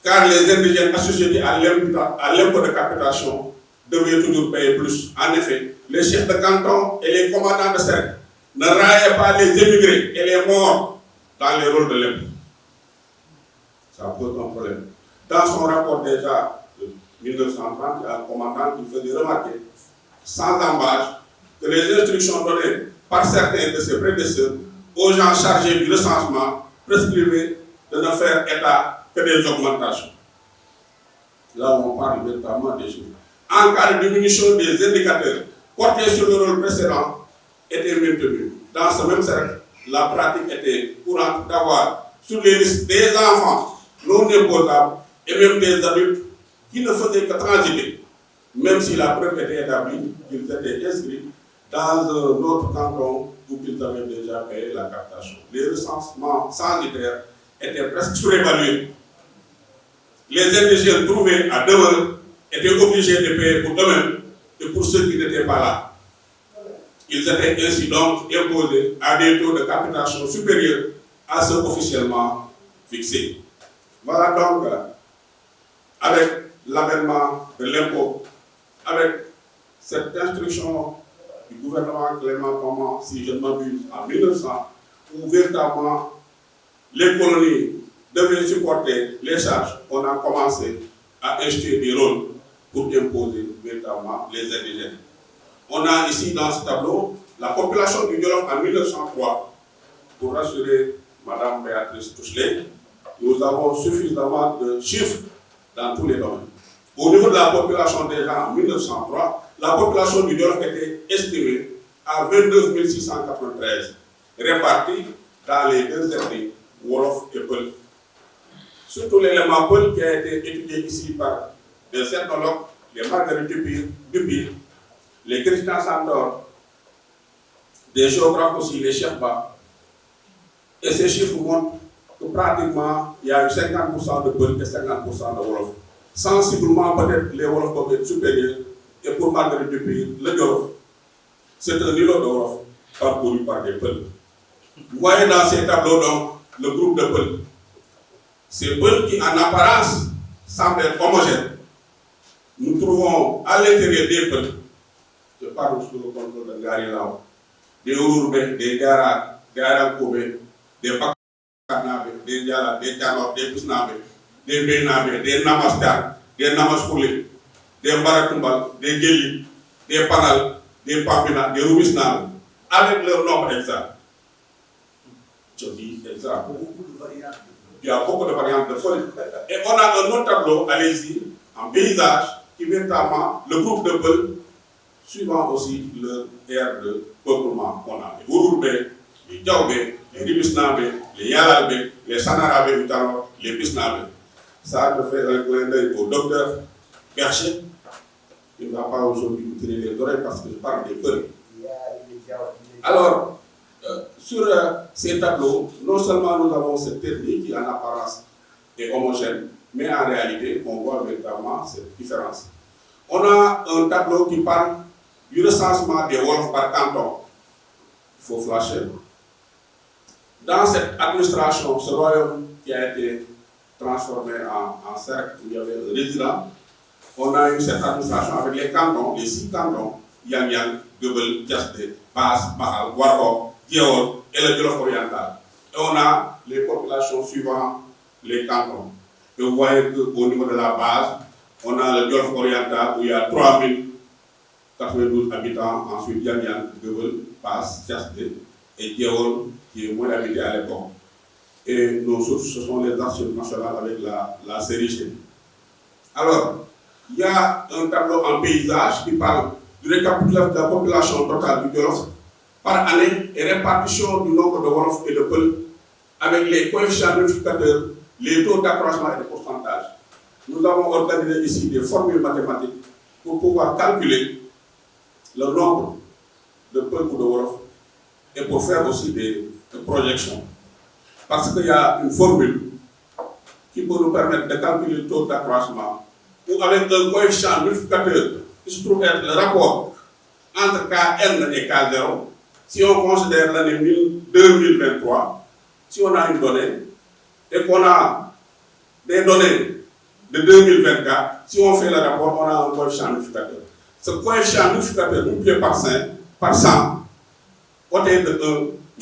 Car les indigènes associés à l'impôt de capitation devaient toujours payer plus. En effet, les chefs de canton et les commandants de cercle ne raillaient pas les émigrés et les morts dans les rôles de l'impôt. Ça pose un problème. Dans son rapport déjà de 1930, il y a un commandant qui faisait remarquer, sans embâche, que les instructions données par certains de ses prédécesseurs aux gens chargés du recensement prescrivaient de ne faire état que des augmentations. Là où on parle véritablement des chiffres. En cas de diminution des indicateurs portés sur le rôle précédent, était maintenu. Dans ce même cercle, la pratique était courante d'avoir sur les listes des enfants non imposables et même des adultes qui ne faisaient que transiter, même si la preuve était établie qu'ils étaient inscrits dans un autre canton où ils avaient déjà payé la captation. Les recensements sanitaires étaient presque surévalués. Les indigènes trouvés à demeure étaient obligés de payer pour eux-mêmes et pour ceux qui n'étaient pas là. Ils étaient ainsi donc imposés à des taux de capitation supérieurs à ceux officiellement fixés. Voilà donc, avec l'avènement de l'impôt, avec cette instruction du gouvernement Clément Thomas, si je ne m'abuse, en 1900, où véritablement les colonies devaient supporter les charges, on a commencé à acheter des rôles pour imposer véritablement les indigènes. On a ici dans ce tableau la population du Jolof en 1903. Pour rassurer Mme Béatrice Touchelet, nous avons suffisamment de chiffres dans tous les domaines. Au niveau de la population déjà en 1903, la population du Jolof était estimée à 29 693, répartie dans les deux ethnies, Wolof et Peul. Surtout l'élément Peul qui a été étudié ici par des ethnologues, les Marguerite Dupire, les Christian Sandor, des géographes aussi, les Sherpa. Et ces chiffres montrent que pratiquement il y a eu 50% de Peul et 50% de Wolof. Sensiblement, peut-être les Wolof peuvent être supérieurs. Et pour Marguerite Dupire, le Jolof, c'est un îlot de Wolof parcouru par des Peuls. Vous voyez dans ces tableaux donc le groupe de Peuls. Ces Peuls qui en apparence semblent être homogènes. Nous trouvons à l'intérieur des Peuls, je parle sous le contrôle de Gary Lao, des Ouroubé, des Gara, des Arakoubé, des Bakanabe, des Diala, des Tianor, des Pisnabe, des Benabe, des Namastar, des Namaskoulé, des Mbarakumbal, des Geli, des Panal, des Pampina, des Rubisnabe, avec leur nombre exact. Je dis exact. Il y a beaucoup de variantes de folie. Et on a un autre tableau, allez-y, en paysage, qui véritablement, le groupe de Peul, suivant aussi leur aire de peuplement. On a les Ouroubé, les Diaobé, les Ribisnabé, les Yalalbé, les Sanarabé, les Bisnabé. Ça te fait un clin d'œil au docteur Bercher, qui ne va pas aujourd'hui nous tirer les oreilles parce que je parle des Peuls. Alors, sur ces tableaux, non seulement nous avons cette technique qui en apparence est homogène, mais en réalité, on voit véritablement cette différence. On a un tableau qui parle du recensement des Wolofs par canton. Il faut flasher. Dans cette administration, ce royaume qui a été transformé en cercle, où il y avait un résident, on a eu cette administration avec les cantons, les 6 cantons, Yang Yang, Gebel, Tiasde, Bas, Mahal, Warho, Diawol et le Jolof oriental. Et on a les populations suivant les cantons. Et vous voyez qu'au niveau de la base, on a le Jolof oriental où il y a 3092 habitants, ensuite Yang Yang, Gebel, Bas, Tiasde et Diawol qui est moins habité à l'époque. Et nos sources, ce sont les archives nationales avec la série G. Alors, il y a un tableau en paysage qui parle du récapitulatif de la population totale du Jolof par année et répartition du nombre de Wolof et de Peul avec les coefficients multiplicateurs, les taux d'accroissement et de pourcentage. Nous avons organisé ici des formules mathématiques pour pouvoir calculer le nombre de Peul ou de Wolof et pour faire aussi des projections. Parce qu'il y a une formule qui peut nous permettre de calculer le taux d'accroissement ou avec un coefficient multiplicateur qui se trouve être le rapport entre Kn et K0. Si on considère l'année 2023, si on a une donnée et qu'on a des données de 2024, si on fait le rapport, on a un coefficient multiplicateur. Ce coefficient multiplicateur multiplié par 100, côté de 1,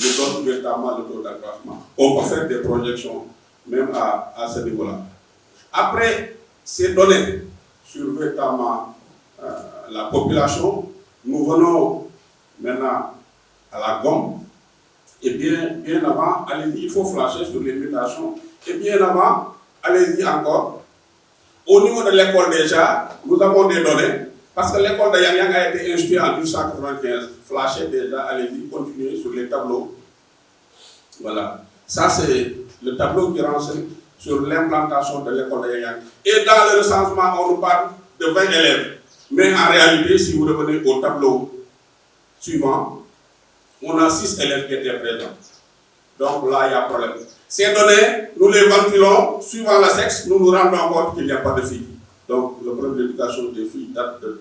nous donne véritablement le taux d'accroissement. On peut faire des projections même à ce niveau-là. Après ces données sur véritablement la population, nous venons maintenant à la gomme. Et bien avant, allez-y, il faut flasher sur les mutations. Et bien avant, allez-y encore. Au niveau de l'école déjà, nous avons des données, parce que l'école de Yang Yang a été instituée en 1895. Flasher déjà, allez-y, continuez sur les tableaux. Voilà. Ça, c'est le tableau qui renseigne sur l'implantation de l'école de Yang Yang. Et dans le recensement, on nous parle de 20 élèves. Mais en réalité, si vous revenez au tableau suivant, on a 6 élèves qui étaient présents. Donc là, il y a problème. Ces données, nous les ventilons, suivant le sexe, nous nous rendons compte qu'il n'y a pas de filles. Donc le problème d'éducation des filles date de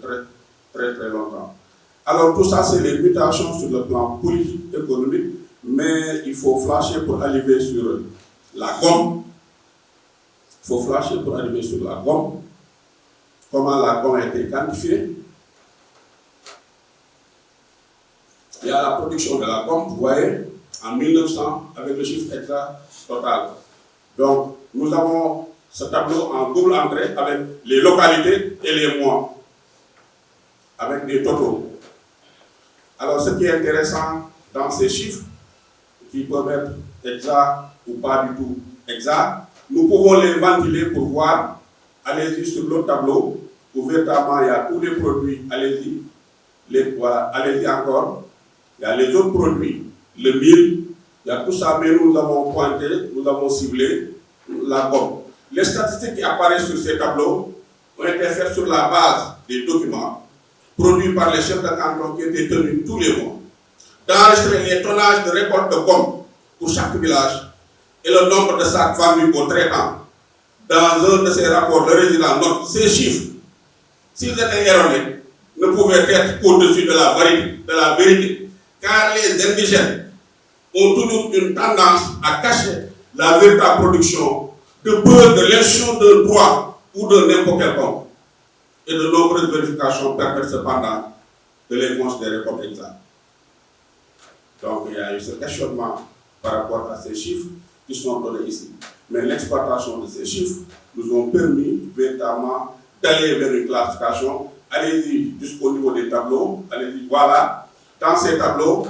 très longtemps. Alors tout ça, c'est les mutations sur le plan politique, économique, mais il faut flasher pour arriver sur la gomme. Il faut flasher pour arriver sur la gomme. Comment la gomme a été quantifiée. Il y a la production de la gomme, vous voyez, en 1900, avec le chiffre exact total. Donc, nous avons ce tableau en double entrée avec les localités et les mois, avec des totaux. Alors, ce qui est intéressant dans ces chiffres, qui peuvent être exacts ou pas du tout exacts, nous pouvons les ventiler pour voir. Allez-y sur l'autre tableau, où véritablement il y a tous les produits, allez-y, voilà, allez-y encore. Il y a les autres produits, le mil, il y a tout ça, mais nous avons pointé, nous avons ciblé la gomme. Les statistiques qui apparaissent sur ces tableaux ont été faites sur la base des documents produits par les chefs de canton qui étaient tenus tous les mois, d'enregistrer les tonnages de récolte de gomme pour chaque village et le nombre de sacs vendus au traitant. Dans un de ces rapports, le résident note ces chiffres. S'ils étaient erronés, ne pouvaient être qu'au-dessus de la vérité, car les indigènes ont toujours une tendance à cacher la véritable production de peur de l'institution d'un droit ou d'un impôt quelconque. Et de nombreuses vérifications permettent cependant de les considérer comme exacts. Donc il y a eu ce questionnement par rapport à ces chiffres qui sont donnés ici. Mais l'exploitation de ces chiffres nous ont permis véritablement d'aller vers une classification. Allez-y jusqu'au niveau des tableaux. Allez-y, voilà. Dans ces tableaux,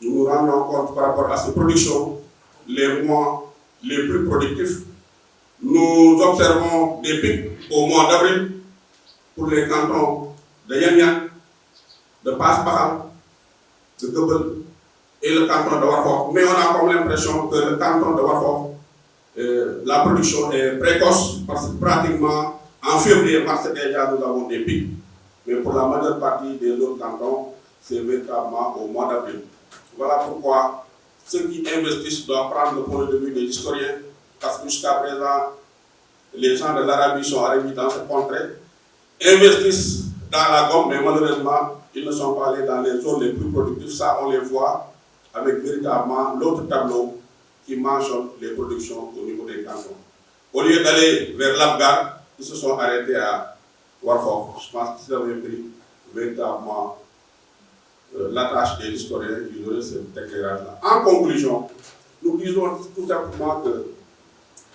nous nous rendons compte par rapport à ces productions, les mois les plus productifs. Nous observons des pics au mois d'avril, pour les cantons de Yanyak, de Passe-Baham, de Gobel et le canton de Warfort. Mais on a comme l'impression que le canton de Warfort, la production est précoce parce que pratiquement en février, mars déjà nous avons des pics. Mais pour la majeure partie des autres cantons, c'est véritablement au mois d'avril. Voilà pourquoi ceux qui investissent doivent prendre le point de vue des historiens, parce que jusqu'à présent, les gens de l'Arabie sont arrivés dans cette contrée, investissent dans la gomme, mais malheureusement, ils ne sont pas allés dans les zones les plus productives. Ça, on les voit avec véritablement l'autre tableau qui mentionne les productions au niveau des cantons. Au lieu d'aller vers l'Abgar, ils se sont arrêtés à Warfort. Je pense qu'ils avaient pris véritablement la tâche des historiens qui auraient cet éclairage-là. En conclusion, nous disons tout simplement que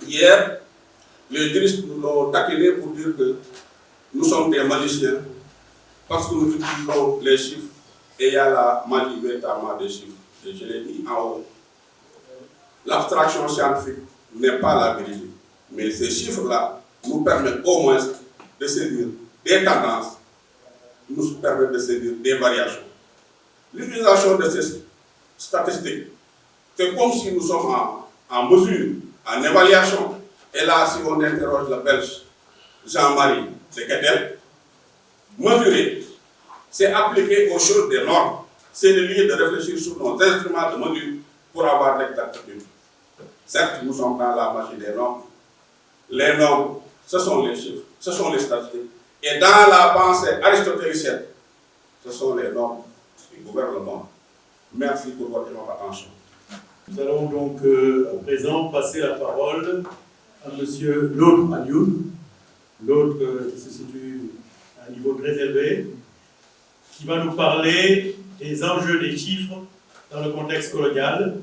hier, les juristes nous ont taquiné pour dire que nous sommes des magiciens parce que nous utilisons les chiffres et il y a la magie véritablement des chiffres. Et je l'ai dit en haut. L'abstraction scientifique n'est pas la vérité, mais ces chiffres-là nous permettent au moins de saisir des tendances, nous permettent de saisir des variations. L'utilisation de ces statistiques, c'est comme si nous sommes en mesure, en évaluation. Et là, si on interroge le Belge Jean-Marie de Ketel, mesurer, c'est appliquer aux choses des normes. C'est le lieu de réfléchir sur nos instruments de mesure pour avoir l'exactitude. Certes, nous sommes dans la magie des normes. Les normes, ce sont les chiffres, ce sont les statistiques. Et dans la pensée aristotélicienne, ce sont les normes qui gouvernent le monde. Merci pour votre attention. Nous allons donc à présent passer la parole à M. Lord Alioun, l'autre qui se situe à un niveau très élevé, qui va nous parler des enjeux des chiffres dans le contexte colonial,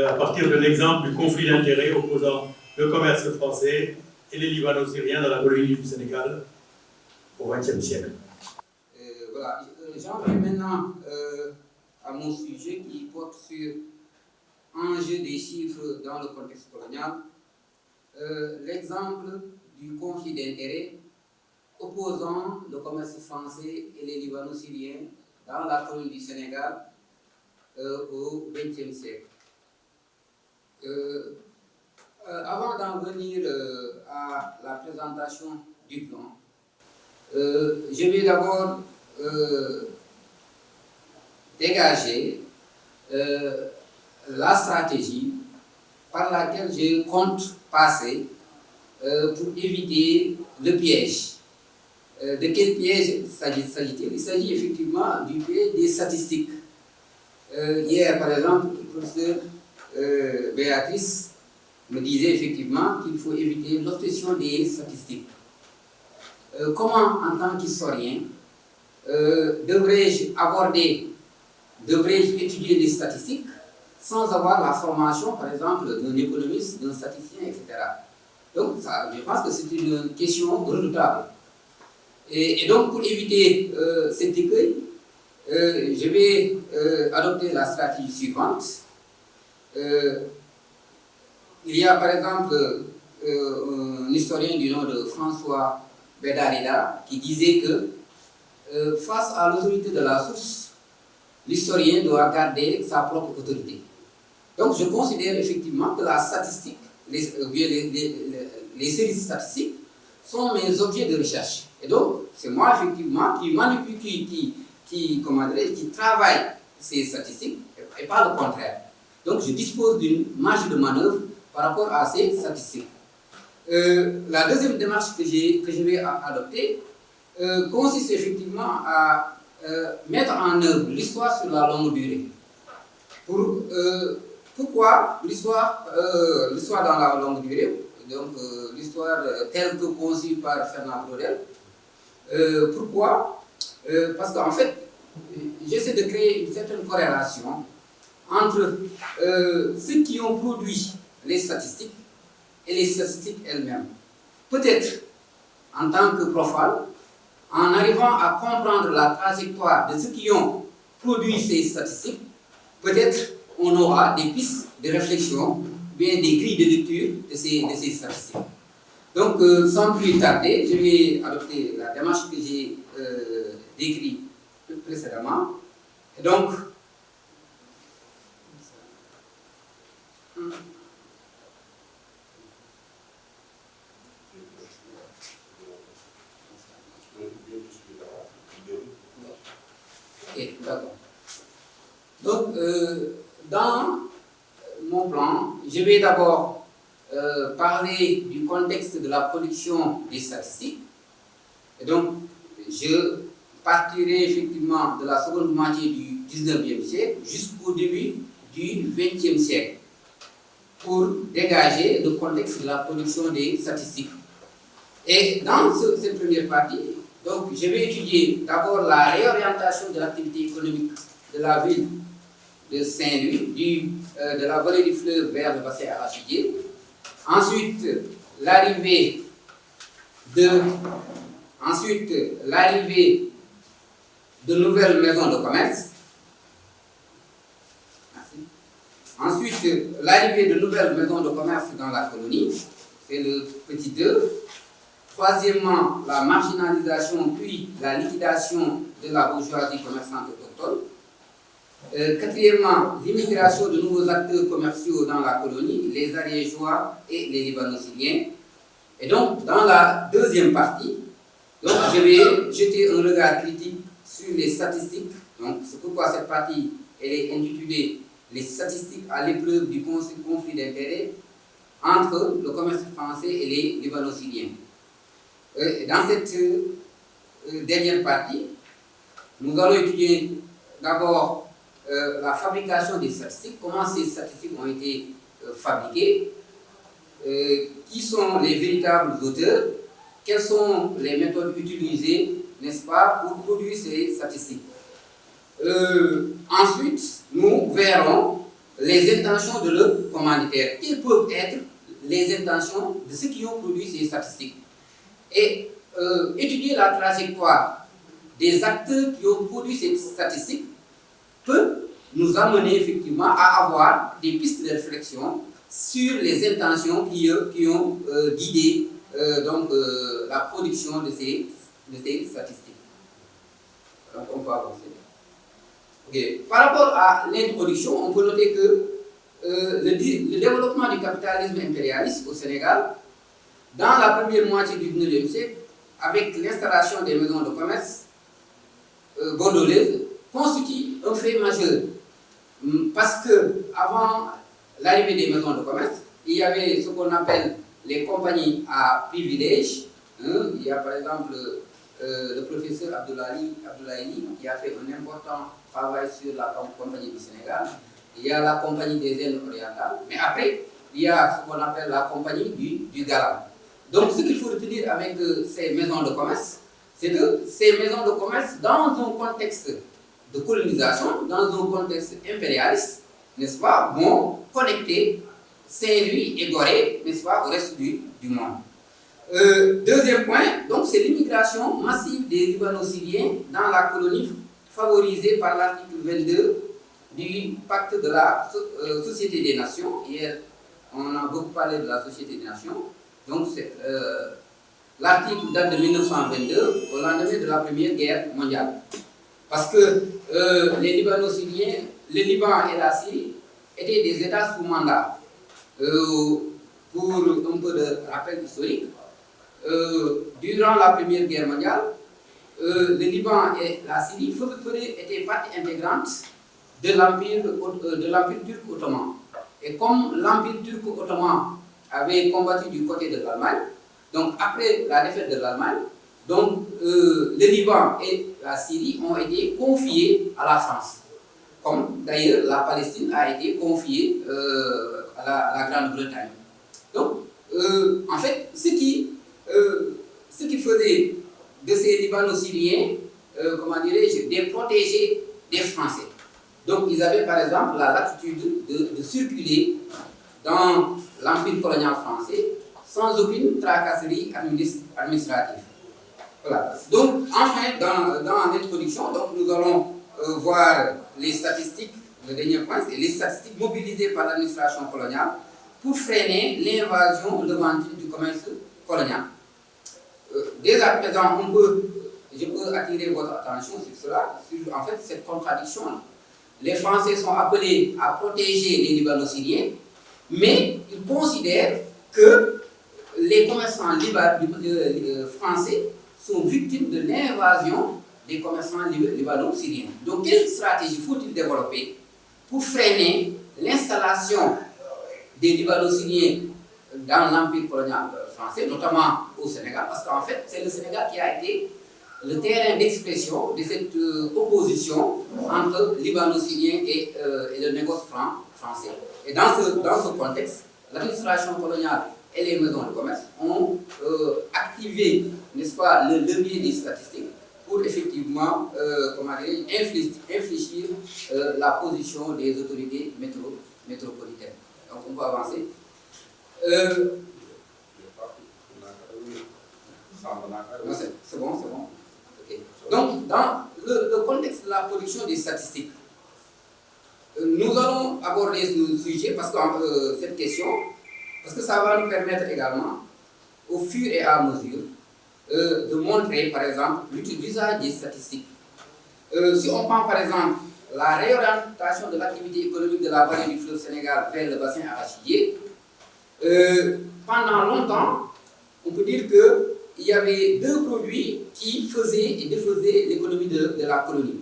à partir de l'exemple du conflit d'intérêts opposant le commerce français et les Libano-Syriens dans la colonie du Sénégal au XXe siècle. Voilà, j'en vais maintenant à mon sujet qui porte sur enjeux des chiffres dans le contexte colonial. L'exemple du conflit d'intérêts opposant le commerce français et les Libano-Syriens dans la colonie du Sénégal au XXe siècle. Avant d'en venir à la présentation du plan, je vais d'abord dégager la stratégie par laquelle je compte passer pour éviter le piège. De quel piège s'agit-il? Il s'agit effectivement du piège des statistiques. Hier, par exemple, le professeur Béatrice me disait effectivement qu'il faut éviter l'obsession des statistiques. Comment, en tant qu'historien, devrais-je étudier les statistiques sans avoir la formation, par exemple, d'un économiste, d'un statisticien, etc. Donc, ça, je pense que c'est une question redoutable. Et donc, pour éviter cet écueil, je vais adopter la stratégie suivante. Il y a, par exemple, un historien du nom de François Bédarida qui disait que face à l'autorité de la source, l'historien doit garder sa propre autorité. Donc, je considère effectivement que la statistique, les séries statistiques sont mes objets de recherche. Et donc, c'est moi effectivement qui manipule, qui travaille ces statistiques et pas le contraire. Donc, je dispose d'une marge de manœuvre par rapport à ces statistiques. La deuxième démarche que je vais adopter consiste effectivement à mettre en œuvre l'histoire sur la longue durée. Pourquoi l'histoire dans la longue durée, donc l'histoire telle que conçue par Fernand Braudel? Pourquoi? Parce qu'en fait, j'essaie de créer une certaine corrélation entre ceux qui ont produit les statistiques et les statistiques elles-mêmes. Peut-être, en tant que profane, en arrivant à comprendre la trajectoire de ceux qui ont produit ces statistiques, peut-être on aura des pistes de réflexion, bien des grilles de lecture de ces statistiques. Donc, sans plus tarder, je vais adopter la démarche que j'ai décrite précédemment. Et donc, ok, d'accord. Donc, dans mon plan, je vais d'abord parler du contexte de la production des statistiques. Et donc, je partirai effectivement de la seconde moitié du 19e siècle jusqu'au début du 20e siècle pour dégager le contexte de la production des statistiques. Et dans cette première partie, donc, je vais étudier d'abord la réorientation de l'activité économique de la ville de Saint-Louis, de la vallée du fleuve vers le bassin arachidier. Ensuite, l'arrivée de nouvelles maisons de commerce. Merci. Ensuite, l'arrivée de nouvelles maisons de commerce dans la colonie, c'est le petit 2. Troisièmement, la marginalisation puis la liquidation de la bourgeoisie commerçante autochtone. Quatrièmement, l'immigration de nouveaux acteurs commerciaux dans la colonie, les Ariégeois et les Libano-Syriens. Et donc, dans la deuxième partie, donc, je vais jeter un regard critique sur les statistiques. Donc, c'est pourquoi cette partie elle est intitulée « Les statistiques à l'épreuve du conflit d'intérêts entre le commerce français et les Libano-Syriens ». Dans cette dernière partie, nous allons étudier d'abord la fabrication des statistiques, comment ces statistiques ont été fabriquées, qui sont les véritables auteurs, quelles sont les méthodes utilisées, n'est-ce pas, pour produire ces statistiques. Ensuite, nous verrons les intentions de le commanditaire. Quelles peuvent être les intentions de ceux qui ont produit ces statistiques? Et étudier la trajectoire des acteurs qui ont produit ces statistiques peut nous amener effectivement à avoir des pistes de réflexion sur les intentions qui ont guidé la production de ces statistiques. Donc on peut avancer. Okay. Par rapport à l'introduction, on peut noter que le développement du capitalisme impérialiste au Sénégal, dans la première moitié du 19e siècle, avec l'installation des maisons de commerce bordelaises, constitue un fait majeur. Parce que avant l'arrivée des maisons de commerce, il y avait ce qu'on appelle les compagnies à privilèges. Il y a par exemple le professeur Abdoulaye qui a fait un important travail sur la compagnie du Sénégal. Il y a la compagnie des Indes orientales. Mais après, il y a ce qu'on appelle la compagnie du Garam. Donc, ce qu'il faut retenir avec ces maisons de commerce, c'est que ces maisons de commerce, dans un contexte de colonisation, dans un contexte impérialiste, n'est-ce pas, vont connecter Saint-Louis et Gorée, n'est-ce pas, au reste du monde. Deuxième point, donc, c'est l'immigration massive des Libano-Syriens dans la colonie, favorisée par l'article 22 du pacte de la Société des Nations. Hier, on a beaucoup parlé de la Société des Nations. Donc, l'article date de 1922, au lendemain de la Première Guerre mondiale. Parce que les Libano-Syriens, le Liban et la Syrie étaient des États sous mandat. Pour un peu de rappel historique, durant la Première Guerre mondiale, le Liban et la Syrie étaient partie intégrante de l'Empire turc ottoman. Et comme l'Empire turc ottoman avait combattu du côté de l'Allemagne, donc après la défaite de l'Allemagne, donc le Liban et la Syrie ont été confiés à la France. Comme d'ailleurs la Palestine a été confiée à la Grande-Bretagne. Donc, en fait, ce qui faisait de ces Libano-Syriens, comment dirais-je, des protégés des Français. Donc, ils avaient par exemple la latitude de circuler dans l'Empire colonial français sans aucune tracasserie administrative. Voilà. Donc, enfin, dans l'introduction, nous allons voir les statistiques, le dernier point, c'est les statistiques mobilisées par l'administration coloniale pour freiner l'invasion levantine du commerce coloniale. Dès à présent, je peux attirer votre attention sur cela, sur en fait cette contradiction-là. Les Français sont appelés à protéger les Libano-Syriens, mais ils considèrent que les commerçants français sont victimes de l'invasion des commerçants libano-syriens. Donc, quelle stratégie faut-il développer pour freiner l'installation des Libano-Syriens dans l'empire colonial français, notamment au Sénégal, parce qu'en fait, c'est le Sénégal qui a été le terrain d'expression de cette opposition entre Libano-Syriens et le négoce français. Et dans ce contexte, l'administration coloniale et les maisons de commerce ont activé, n'est-ce pas, le levier des statistiques pour effectivement infléchir la position des autorités métropolitaines. Donc on peut avancer. C'est bon. Okay. Donc, dans le contexte de la production des statistiques, nous allons aborder ce sujet parce que cette question, parce que ça va nous permettre également, au fur et à mesure, de montrer, par exemple, l'usage des statistiques. Si on prend, par exemple, la réorientation de l'activité économique de la vallée du fleuve Sénégal vers le bassin arachidier, pendant longtemps, on peut dire qu'il y avait deux produits qui faisaient et défaisaient l'économie de la colonie.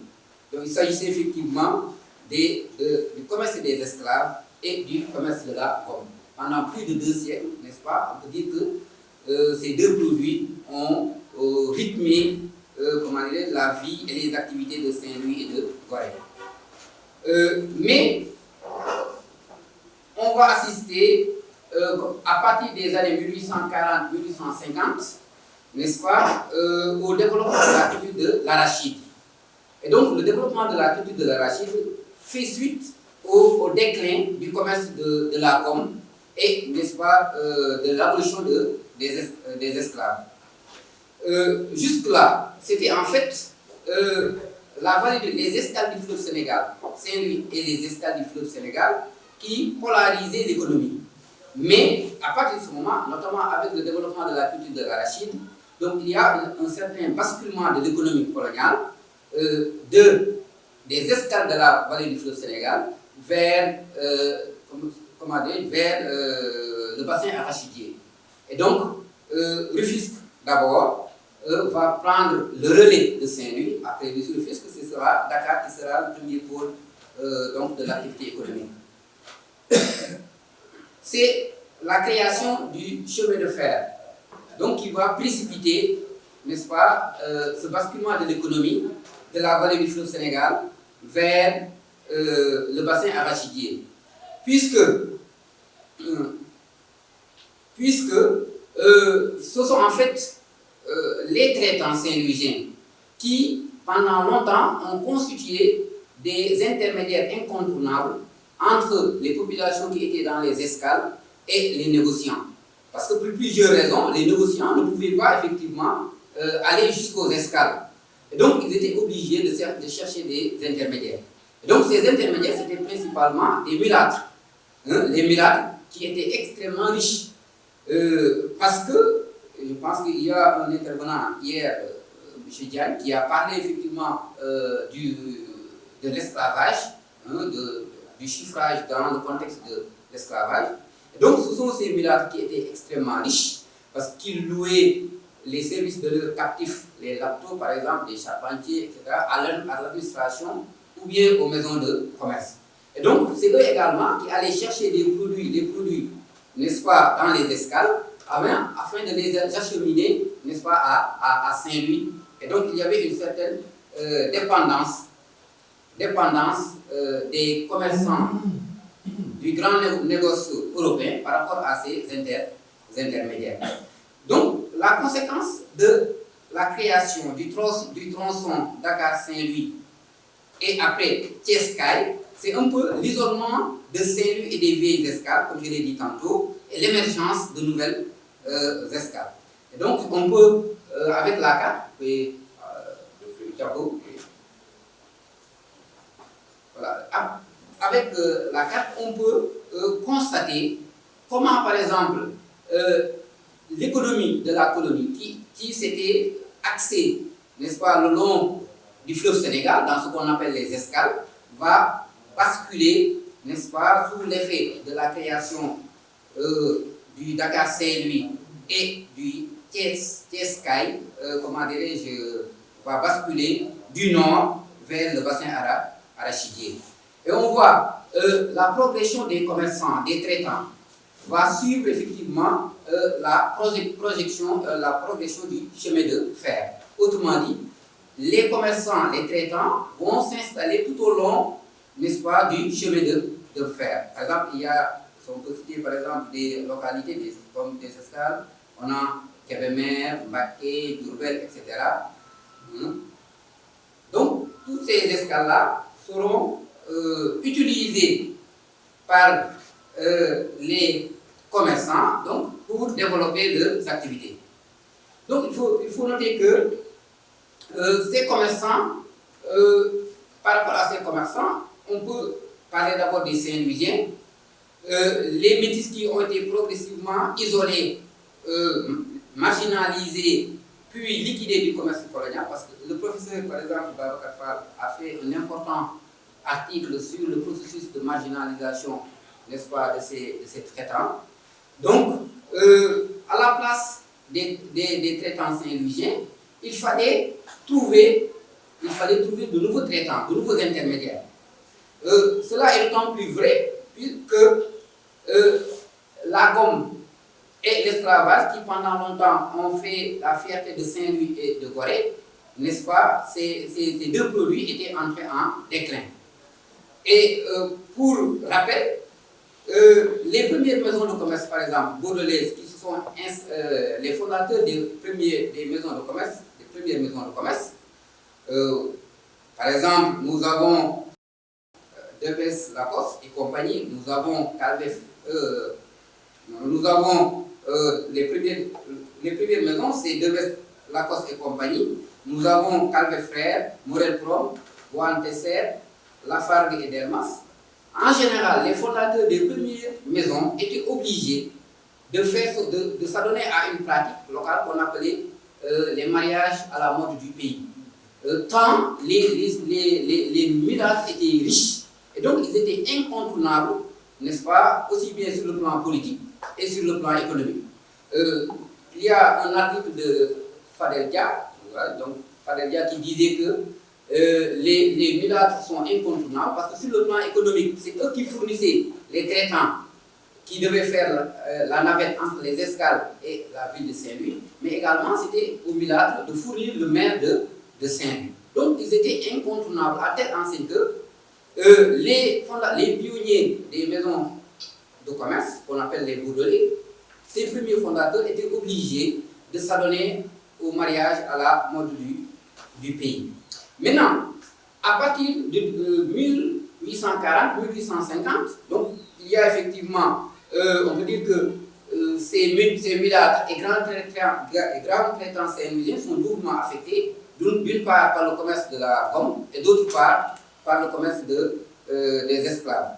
Donc il s'agissait effectivement du commerce des esclaves et du commerce de la pomme. Pendant plus de 2 siècles, n'est-ce pas, on peut dire que ces deux produits ont rythmé la vie et les activités de Saint-Louis et de Gorée. Mais on va assister à partir des années 1840-1850, n'est-ce pas, au développement de la culture de l'arachide. Et donc le développement de la culture de l'arachide fait suite au déclin du commerce de la pomme et, n'est-ce pas, de l'abolition des esclaves. Jusque-là, c'était en fait la vallée les escales du fleuve Sénégal, Saint-Louis et les escales du fleuve Sénégal, qui polarisaient l'économie. Mais à partir de ce moment, notamment avec le développement de la culture de l'arachide, donc il y a un certain basculement de l'économie coloniale des escales de la vallée du fleuve Sénégal vers, vers le bassin arachidier. Et donc, Rufisque d'abord va prendre le relais de Saint-Louis. Après Rufisque, ce sera Dakar qui sera le premier pôle donc de l'activité économique. C'est la création du chemin de fer, donc qui va précipiter, n'est-ce pas, ce basculement de l'économie de la vallée du fleuve Sénégal vers le bassin arachidier. Puisque ce sont en fait les traitants saint-louisiens qui, pendant longtemps, ont constitué des intermédiaires incontournables entre les populations qui étaient dans les escales et les négociants. Parce que pour plusieurs raisons, les négociants ne pouvaient pas effectivement aller jusqu'aux escales. Et donc, ils étaient obligés de chercher des intermédiaires. Et donc, ces intermédiaires, c'était principalement des mulâtres. Les mulâtres qui étaient extrêmement riches. Parce que, je pense qu'il y a un intervenant hier, M. Diagne, qui a parlé effectivement de l'esclavage, du chiffrage dans le contexte de l'esclavage. Donc, ce sont ces mulâtres qui étaient extrêmement riches parce qu'ils louaient les services de leurs captifs, les laptos par exemple, les charpentiers, etc., à l'administration ou bien aux maisons de commerce. Et donc, c'est eux également qui allaient chercher des produits, n'est-ce pas, dans les escales, afin de les acheminer, n'est-ce pas, à Saint-Louis. Et donc, il y avait une certaine dépendance des commerçants du grand négoce européen par rapport à ces intermédiaires. Donc, la conséquence de la création du tronçon Dakar-Saint-Louis et après Thiès-Caille, c'est un peu l'isolement de Saint-Louis et des vieilles escales, comme je l'ai dit tantôt, et l'émergence de nouvelles escales. Et donc, on peut, avec la carte, voilà, avec la carte, on peut constater comment, par exemple, l'économie de la colonie qui s'était axée, n'est-ce pas, le long du fleuve Sénégal, dans ce qu'on appelle les escales, va basculer, n'est-ce pas, sous l'effet de la création du Dakar Saint-Louis et du Thiès-Caille, comment dirais-je, va basculer du nord vers le bassin arachidier. Et on voit la progression des commerçants, des traitants, va suivre effectivement la progression du chemin de fer. Autrement dit, les commerçants, les traitants vont s'installer tout au long, n'est-ce pas, du chemin de fer. Par exemple, on peut citer par exemple des localités comme des escales, on a Kébémer, Mbacké, Diourbel, etc. Donc, toutes ces escales-là seront utilisées par les commerçants donc, pour développer leurs activités. Donc, il faut noter que ces commerçants, par rapport à ces commerçants, on peut parler d'abord des Saint-Louisiens, les métis qui ont été progressivement isolés, marginalisés, puis liquidés du commerce colonial, parce que le professeur, par exemple, Babacar Fall, a fait un important article sur le processus de marginalisation, n'est-ce pas, de ces traitants. Donc, à la place des traitants saint-louisiens, il fallait trouver de nouveaux traitants, de nouveaux intermédiaires. Cela est d'autant plus vrai puisque la gomme et l'esclavage, qui pendant longtemps ont fait la fierté de Saint-Louis et de Gorée, n'est-ce pas, ces deux produits étaient entrés en déclin. Et pour rappel, les premières maisons de commerce, par exemple, bordelaises, qui se sont les fondateurs des maisons de commerce, des premières maisons de commerce, par exemple, nous avons Deves Lacoste et compagnie, nous avons Calvef, nous avons les premières maisons, c'est Deves Lacoste et compagnie, nous avons Calvef Frères, Morel Prom, Boan Tesser, Lafargue et Delmas. En général, les fondateurs des premières maisons étaient obligés de s'adonner à une pratique locale qu'on appelait les mariages à la mode du pays. Tant les mulâtres étaient riches, et donc ils étaient incontournables, n'est-ce pas, aussi bien sur le plan politique et sur le plan économique. Il y a un article de Fadel Dia, donc Fadel Dia qui disait que les mulâtres sont incontournables parce que sur le plan économique, c'est eux qui fournissaient les traitants qui devaient faire la navette entre les escales et la ville de Saint-Louis, mais également c'était aux mulâtres de fournir le maire de Saint-Louis. Donc ils étaient incontournables à telle enseigne que les pionniers des maisons de commerce, qu'on appelle les bordelais, ces premiers fondateurs étaient obligés de s'adonner au mariage à la mode du pays. Maintenant, à partir de 1840-1850, donc il y a effectivement, on peut dire que ces mulâtres et grands traitants saint-louisiens sont doublement affectés, d'une part par le commerce de la gomme et d'autre part par le commerce des esclaves.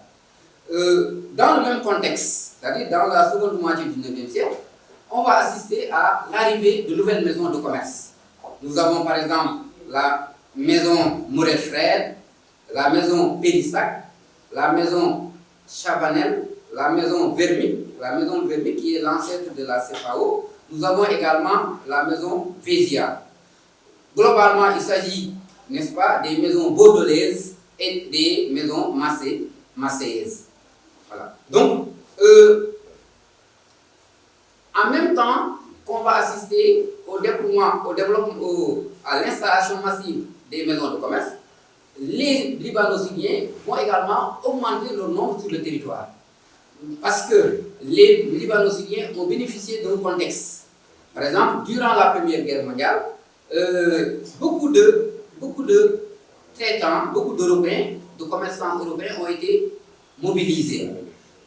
Dans le même contexte, c'est-à-dire dans la seconde moitié du XIXe siècle, on va assister à l'arrivée de nouvelles maisons de commerce. Nous avons par exemple la maison Morel Frères, la maison Pélissac, la maison Chavanel, la maison Vermi qui est l'ancêtre de la CFAO. Nous avons également la maison Vésia. Globalement, il s'agit, n'est-ce pas, des maisons bordelaises et des maisons massaises. Voilà. Donc, en même temps qu'on va assister au développement, à l'installation massive des maisons de commerce, les Libano-Syriens vont également augmenter leur nombre sur le territoire. Parce que les Libano-Syriens ont bénéficié d'un contexte. Par exemple, durant la Première Guerre mondiale, beaucoup de traitants, beaucoup d'Européens, de commerçants européens ont été mobilisés.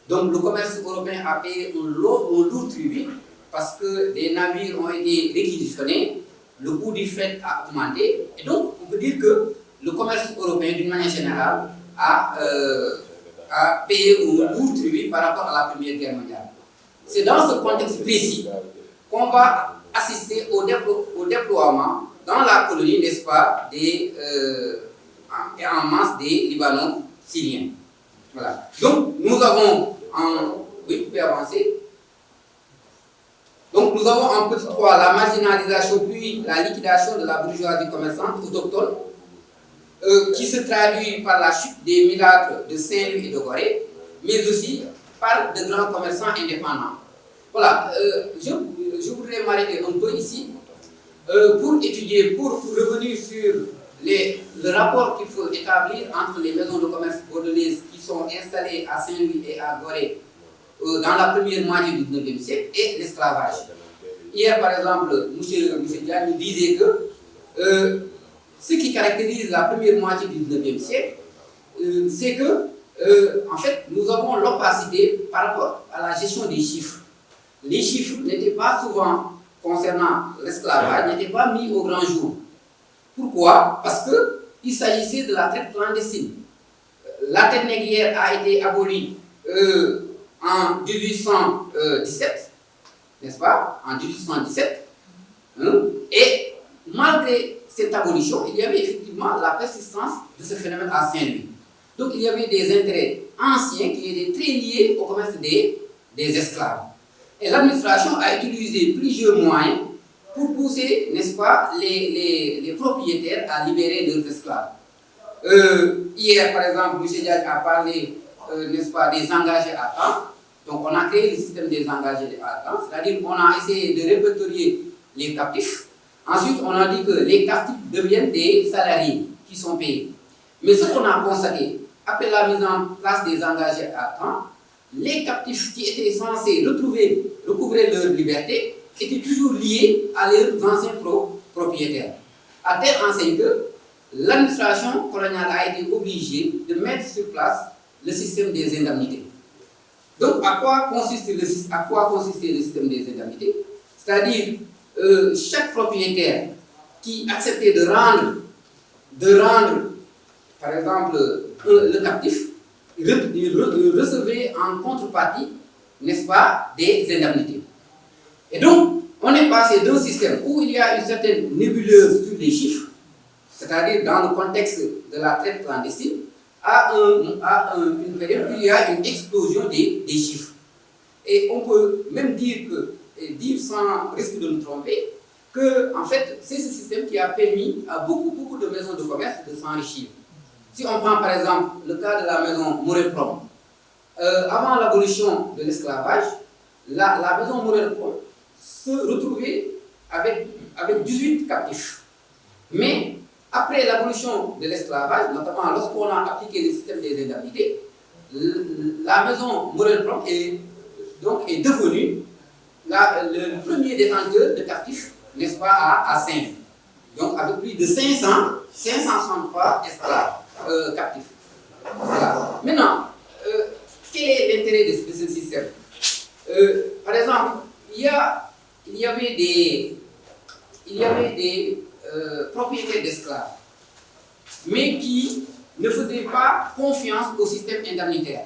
Donc le commerce européen a payé un lourd tribut parce que des navires ont été réquisitionnés, le coût du fret a augmenté, et donc on peut dire que le commerce européen, d'une manière générale, a payé un lourd tribut par rapport à la Première Guerre mondiale. C'est dans ce contexte précis qu'on va assister au déploiement dans la colonie, n'est-ce pas, en masse des Libanons syriens. Voilà. Donc, nous avons oui, vous pouvez avancer. Donc, nous avons en petit 3 la marginalisation puis la liquidation de la bourgeoisie commerçante autochtone, qui se traduit par la chute des mulâtres de Saint-Louis et de Gorée, mais aussi par de grands commerçants indépendants. Voilà, je voudrais m'arrêter un peu ici pour étudier, pour revenir sur le rapport qu'il faut établir entre les maisons de commerce bordelaises qui sont installées à Saint-Louis et à Gorée dans la première moitié du 19e siècle et l'esclavage. Hier, par exemple, M. Diagne nous disait que ce qui caractérise la première moitié du 19e siècle, c'est que, en fait, nous avons l'opacité par rapport à la gestion des chiffres. Les chiffres n'étaient pas souvent, concernant l'esclavage, n'étaient pas mis au grand jour. Pourquoi? Parce qu'il s'agissait de la traite clandestine. La traite négrière a été abolie en 1817, n'est-ce pas? En 1817. Et malgré cette abolition, il y avait effectivement la persistance de ce phénomène à Saint-Louis. Donc il y avait des intérêts anciens qui étaient très liés au commerce des esclaves. Et l'administration a utilisé plusieurs moyens pour pousser, n'est-ce pas, les propriétaires à libérer leurs esclaves. Hier, par exemple, M. Diagne a parlé, n'est-ce pas, des engagés à temps. Donc, on a créé le système des engagés à temps, c'est-à-dire qu'on a essayé de répertorier les captifs. Ensuite, on a dit que les captifs deviennent des salariés qui sont payés. Mais ce qu'on a constaté, après la mise en place des engagés à temps, les captifs qui étaient censés recouvrer leur liberté étaient toujours liés à leurs anciens propriétaires. À telle enseigne que l'administration coloniale a été obligée de mettre sur place le système des indemnités. Donc, à quoi consistait le système des indemnités? C'est-à-dire, chaque propriétaire qui acceptait de rendre, par exemple, le captif, recevait en contrepartie, n'est-ce pas, des indemnités. Et donc, on est passé d'un système où il y a une certaine nébuleuse sur les chiffres, c'est-à-dire dans le contexte de la traite clandestine, à une période où il y a une explosion des chiffres. Et on peut même dire sans risque de nous tromper, que en fait, c'est ce système qui a permis à beaucoup de maisons de commerce de s'enrichir. Si on prend par exemple le cas de la maison Morel-Prom, avant l'abolition de l'esclavage, la maison Morel-Prom se retrouvait avec 18 captifs. Mais après l'abolition de l'esclavage, notamment lorsqu'on a appliqué le système des indemnités, la maison Morel-Prom est devenue le premier détenteur de captifs, n'est-ce pas, à Saint-Louis. Donc avec plus de 563 esclaves captifs. Voilà. Maintenant, quel est l'intérêt de ce système? Par exemple, il y avait des propriétaires d'esclaves, mais qui ne faisaient pas confiance au système indemnitaire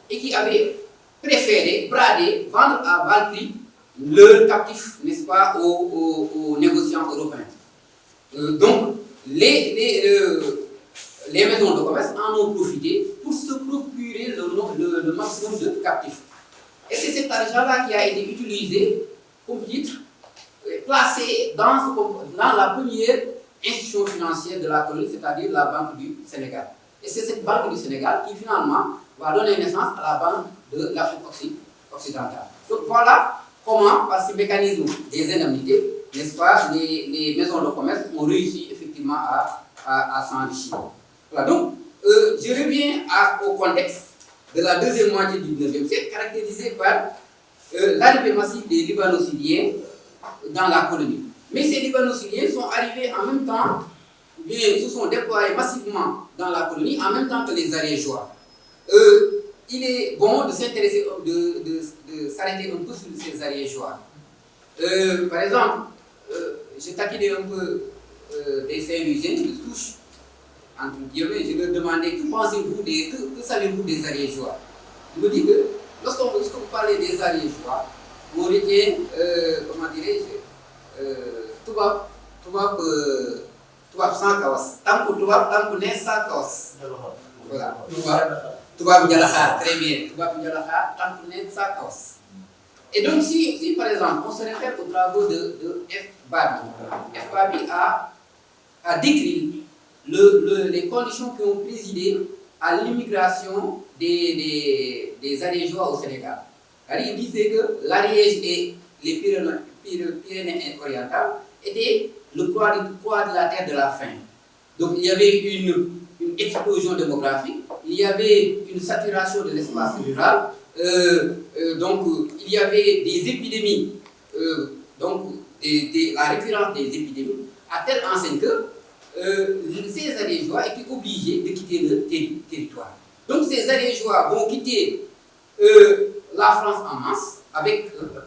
et qui avaient préféré brader, vendre à bas prix leurs captifs, n'est-ce pas, aux négociants européens. Donc, les maisons de commerce en ont profité pour se procurer le maximum de captifs. Et c'est cet argent-là qui a été utilisé, comme titre, placé dans la première institution financière de la colonie, c'est-à-dire la Banque du Sénégal. Et c'est cette Banque du Sénégal qui finalement va donner naissance à la Banque de l'Afrique occidentale. Donc voilà comment, par ce mécanisme des indemnités, n'est-ce pas, les maisons de commerce ont réussi effectivement à s'enrichir. Voilà, donc je reviens au contexte de la deuxième moitié du 19e siècle, caractérisé par l'arrivée massive des Libano-Syriens dans la colonie. Mais ces Libano-Syriens sont arrivés en même temps, bien, se sont déployés massivement dans la colonie en même temps que les Ariégeois. Il est bon de s'intéresser, de s'arrêter un peu sur ces Ariégeois. Par exemple, j'ai taquiné un peu des Saint-Louisiens qui touchent, entre guillemets, je leur demandais que pensez-vous que savez-vous des Ariégeois? Il me dit que lorsque vous parlez des Ariégeois, on retient, comment dirais-je, tubaab sans kawas. Tant que n'est sans kawas. Voilà, tubaab Njalaxaar, très bien. Tubaab Njalaxaar, tant que n'est sans kawas. Et donc, si par exemple, on se réfère aux travaux de F. Babi a décrit les conditions qui ont présidé à l'immigration des Ariégeois au Sénégal. Il disait que l'Ariège et les Pyrénées orientales étaient le poids de la terre de la faim. Donc il y avait une explosion démographique, il y avait une saturation de l'espace rural, donc il y avait des épidémies, la récurrence des épidémies, à telle enseigne que ces Ariégeois étaient obligés de quitter le territoire. Donc ces Ariégeois vont quitter la France en masse,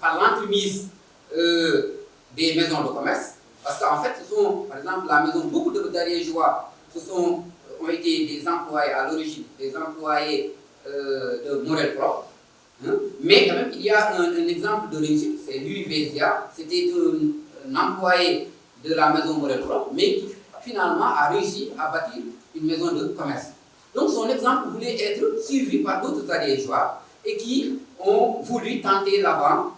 par l'entremise des maisons de commerce, parce qu'en fait, ce sont, par exemple, beaucoup d'Ariégeois ont été des employés à l'origine, des employés de Morel propre. Mais quand même, il y a un exemple de réussite, c'est Louis Vézia, c'était un employé de la maison Morel propre, mais qui finalement a réussi à bâtir une maison de commerce. Donc son exemple voulait être suivi par d'autres Ariégeois et qui ont voulu tenter l'aventure.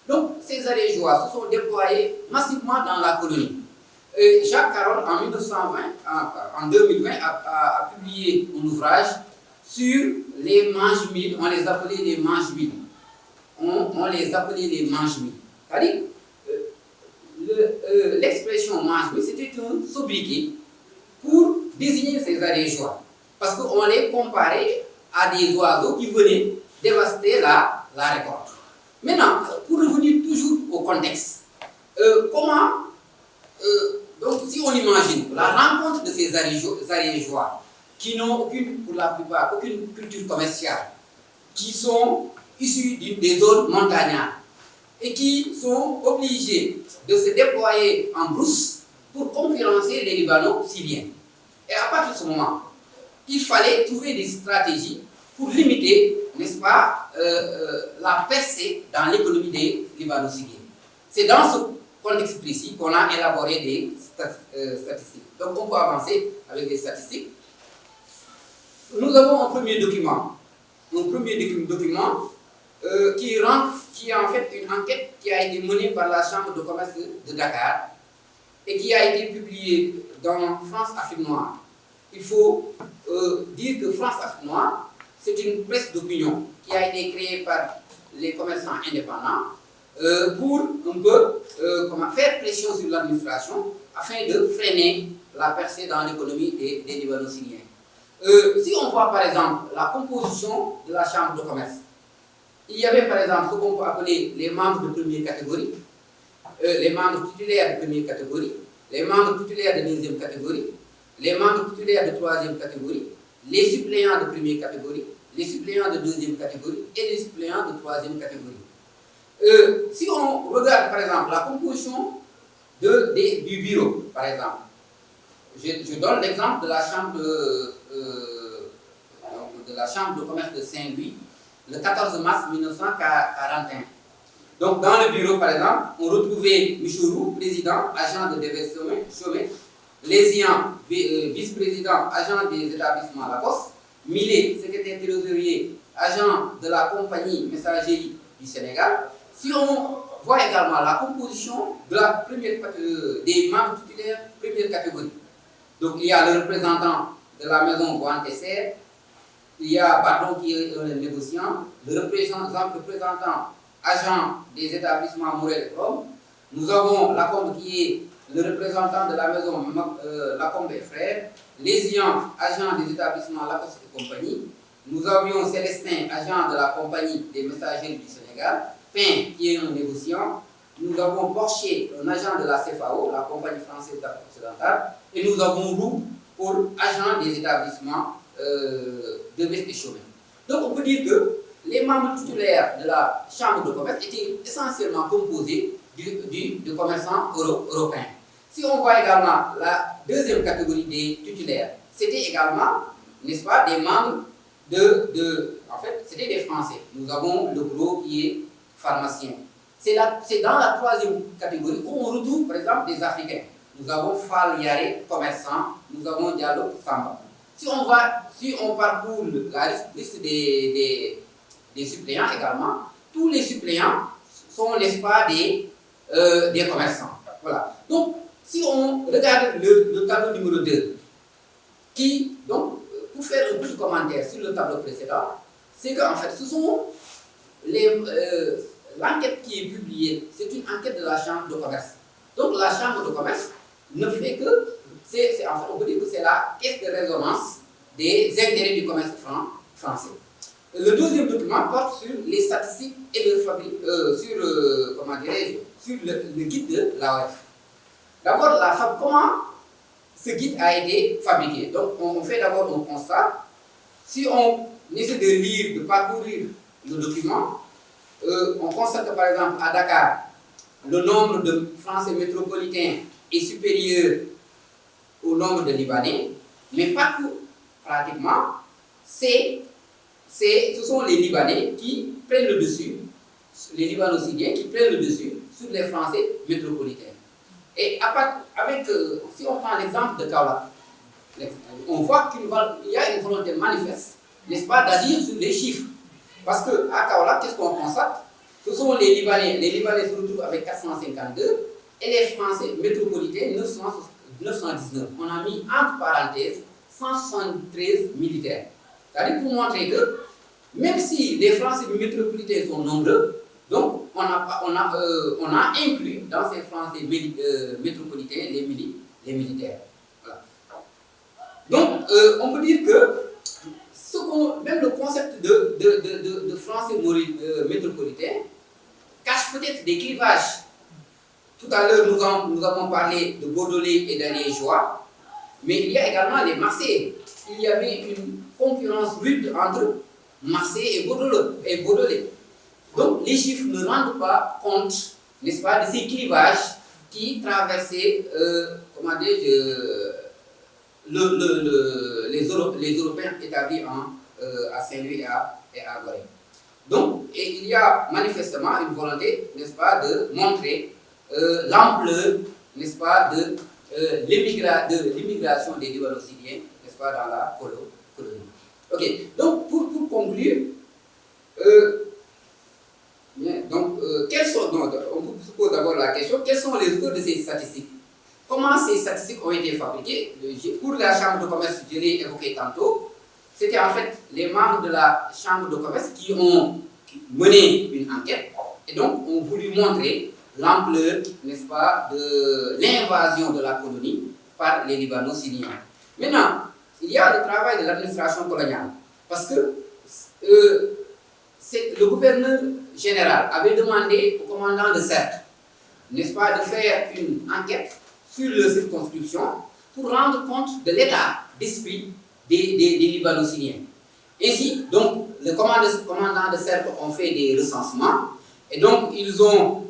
Donc ces Ariégeois se sont déployés massivement dans la colonie. Jacques Carol, en 2020, a publié un ouvrage sur les mange-mille, on les appelait les mange-mille. On les appelait les mange-mille. C'est-à-dire, l'expression mange-mille, c'était un sobriquet pour désigner ces Ariégeois. Parce qu'on les comparait à des oiseaux qui venaient dévaster la récolte. Maintenant, pour revenir toujours au contexte, donc si on imagine la rencontre de ces Ariégeois qui n'ont pour la plupart aucune culture commerciale, qui sont issus des zones montagnardes et qui sont obligés de se déployer en brousse pour concurrencer les Libano-Syriens. Et à partir de ce moment, il fallait trouver des stratégies pour limiter, n'est-ce pas, la percée dans l'économie des Libano-Syriens. C'est dans ce contexte précis qu'on a élaboré des statistiques. Donc on peut avancer avec des statistiques. Nous avons un premier document qui est en fait une enquête qui a été menée par la Chambre de commerce de Dakar et qui a été publiée dans France Afrique Noire. Il faut dire que France Afrique Noire, c'est une presse d'opinion qui a été créée par les commerçants indépendants pour un peu faire pression sur l'administration afin de freiner la percée dans l'économie des Libano-Syriens. Si on voit par exemple la composition de la Chambre de commerce, il y avait par exemple ce qu'on peut appeler les membres de première catégorie, les membres titulaires de première catégorie, les membres titulaires de deuxième catégorie, les membres titulaires de troisième catégorie, les suppléants de première catégorie, les suppléants de deuxième catégorie et les suppléants de troisième catégorie. Si on regarde par exemple la composition du bureau, par exemple, je donne l'exemple de la chambre de commerce de Saint-Louis le 14 mars 1941. Donc dans le bureau par exemple, on retrouvait Michourou, président, agent de Chaumet, Lézian, vice-président, agent des établissements Lacoste, Millet, secrétaire trésorier, agent de la compagnie messagerie du Sénégal. Si on voit également la composition des membres titulaires première catégorie. Donc il y a le représentant de la maison Boantesser, il y a Bardon qui est un négociant, le représentant agent des établissements Morel et Prom. Nous avons Lacombe qui est le représentant de la maison Lacombe et Frères, Lézian, agent des établissements Lacoste et compagnie. Nous avions Célestin, agent de la compagnie des messageries du Sénégal, Pain qui est un négociant. Nous avons Porcher, un agent de la CFAO, la compagnie française d'Afrique occidentale, et nous avons Roux pour agent des établissements de Vest et Chaumet. Donc on peut dire que les membres titulaires de la Chambre de commerce étaient essentiellement composés de commerçants européens. Si on voit également la deuxième catégorie des titulaires, c'était également, n'est-ce pas, des membres en fait, c'était des Français. Nous avons le gros qui est pharmacien. C'est dans la troisième catégorie où on retrouve, par exemple, des Africains. Nous avons Fall Yare, commerçant. Nous avons Diallo, Samba. Si on parcourt la liste des suppléants également, tous les suppléants sont, n'est-ce pas, des commerçants. Voilà. Donc, si on regarde le tableau numéro 2, donc, pour faire un petit commentaire sur le tableau précédent, c'est qu'en fait, ce sont l'enquête qui est publiée, c'est une enquête de la Chambre de commerce. Donc, la Chambre de commerce ne fait que, en fait, on peut dire que c'est la caisse de résonance des intérêts du commerce français. Le deuxième document porte sur les statistiques et sur le guide de l'AOF. D'abord, comment ce guide a été fabriqué. Donc, on fait d'abord un constat. Si on essaie de lire, de parcourir le document, on constate que, par exemple, à Dakar, le nombre de Français métropolitains est supérieur au nombre de Libanais, mais partout, pratiquement, ce sont les Libanais qui prennent le dessus, les Libano-Syriens qui prennent le dessus sur les Français métropolitains. Et si on prend l'exemple de Kaolack, on voit qu'il y a une volonté manifeste, n'est-ce pas, d'agir sur les chiffres. Parce qu'à Kaolack, qu'est-ce qu'on constate? Ce sont les Libanais se retrouvent avec 452 et les Français métropolitains 919. On a mis entre parenthèses 173 militaires. C'est-à-dire pour montrer que même si les Français métropolitains sont nombreux, donc on a inclus dans ces Français métropolitains les militaires. Voilà. Donc on peut dire que même le concept de Français métropolitains cache peut-être des clivages. Tout à l'heure, nous avons parlé de Bordelais et d'Ariégeois, mais il y a également les Marseillais. Il y avait une concurrence rude entre Marseillais et Bordelais. Donc, les chiffres ne rendent pas compte, n'est-ce pas, de ces clivages qui traversaient, les Européens établis à Saint-Louis et à Gorée. Donc, il y a manifestement une volonté, n'est-ce pas, de montrer l'ampleur, n'est-ce pas, de l'immigration des Libano-Syriens, n'est-ce pas, dans la colonie. Ok, donc pour conclure, on se pose d'abord la question, quels sont les auteurs de ces statistiques? Comment ces statistiques ont été fabriquées? Pour la Chambre de commerce, je l'ai évoqué tantôt, c'était en fait les membres de la Chambre de commerce qui ont mené une enquête et donc ont voulu montrer l'ampleur, n'est-ce pas, de l'invasion de la colonie par les Libano-Syriens. Maintenant, il y a le travail de l'administration coloniale, parce que le gouverneur général avait demandé au commandant de cercle, n'est-ce pas, de faire une enquête sur leur circonscription pour rendre compte de l'état d'esprit des Libano-Syriens. Ainsi, donc, le commandant de cercle ont fait des recensements et donc ils ont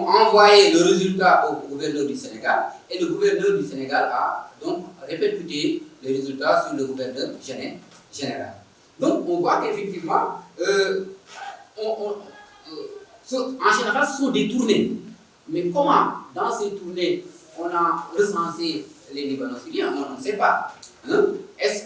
envoyé le résultat au gouverneur du Sénégal et le gouverneur du Sénégal a donc répercuté les résultats sur le gouverneur général. Donc, on voit qu'effectivement, en général, ce sont des tournées. Mais comment, dans ces tournées, on a recensé les Libano-Syriens? On ne sait pas. Hein? Est-ce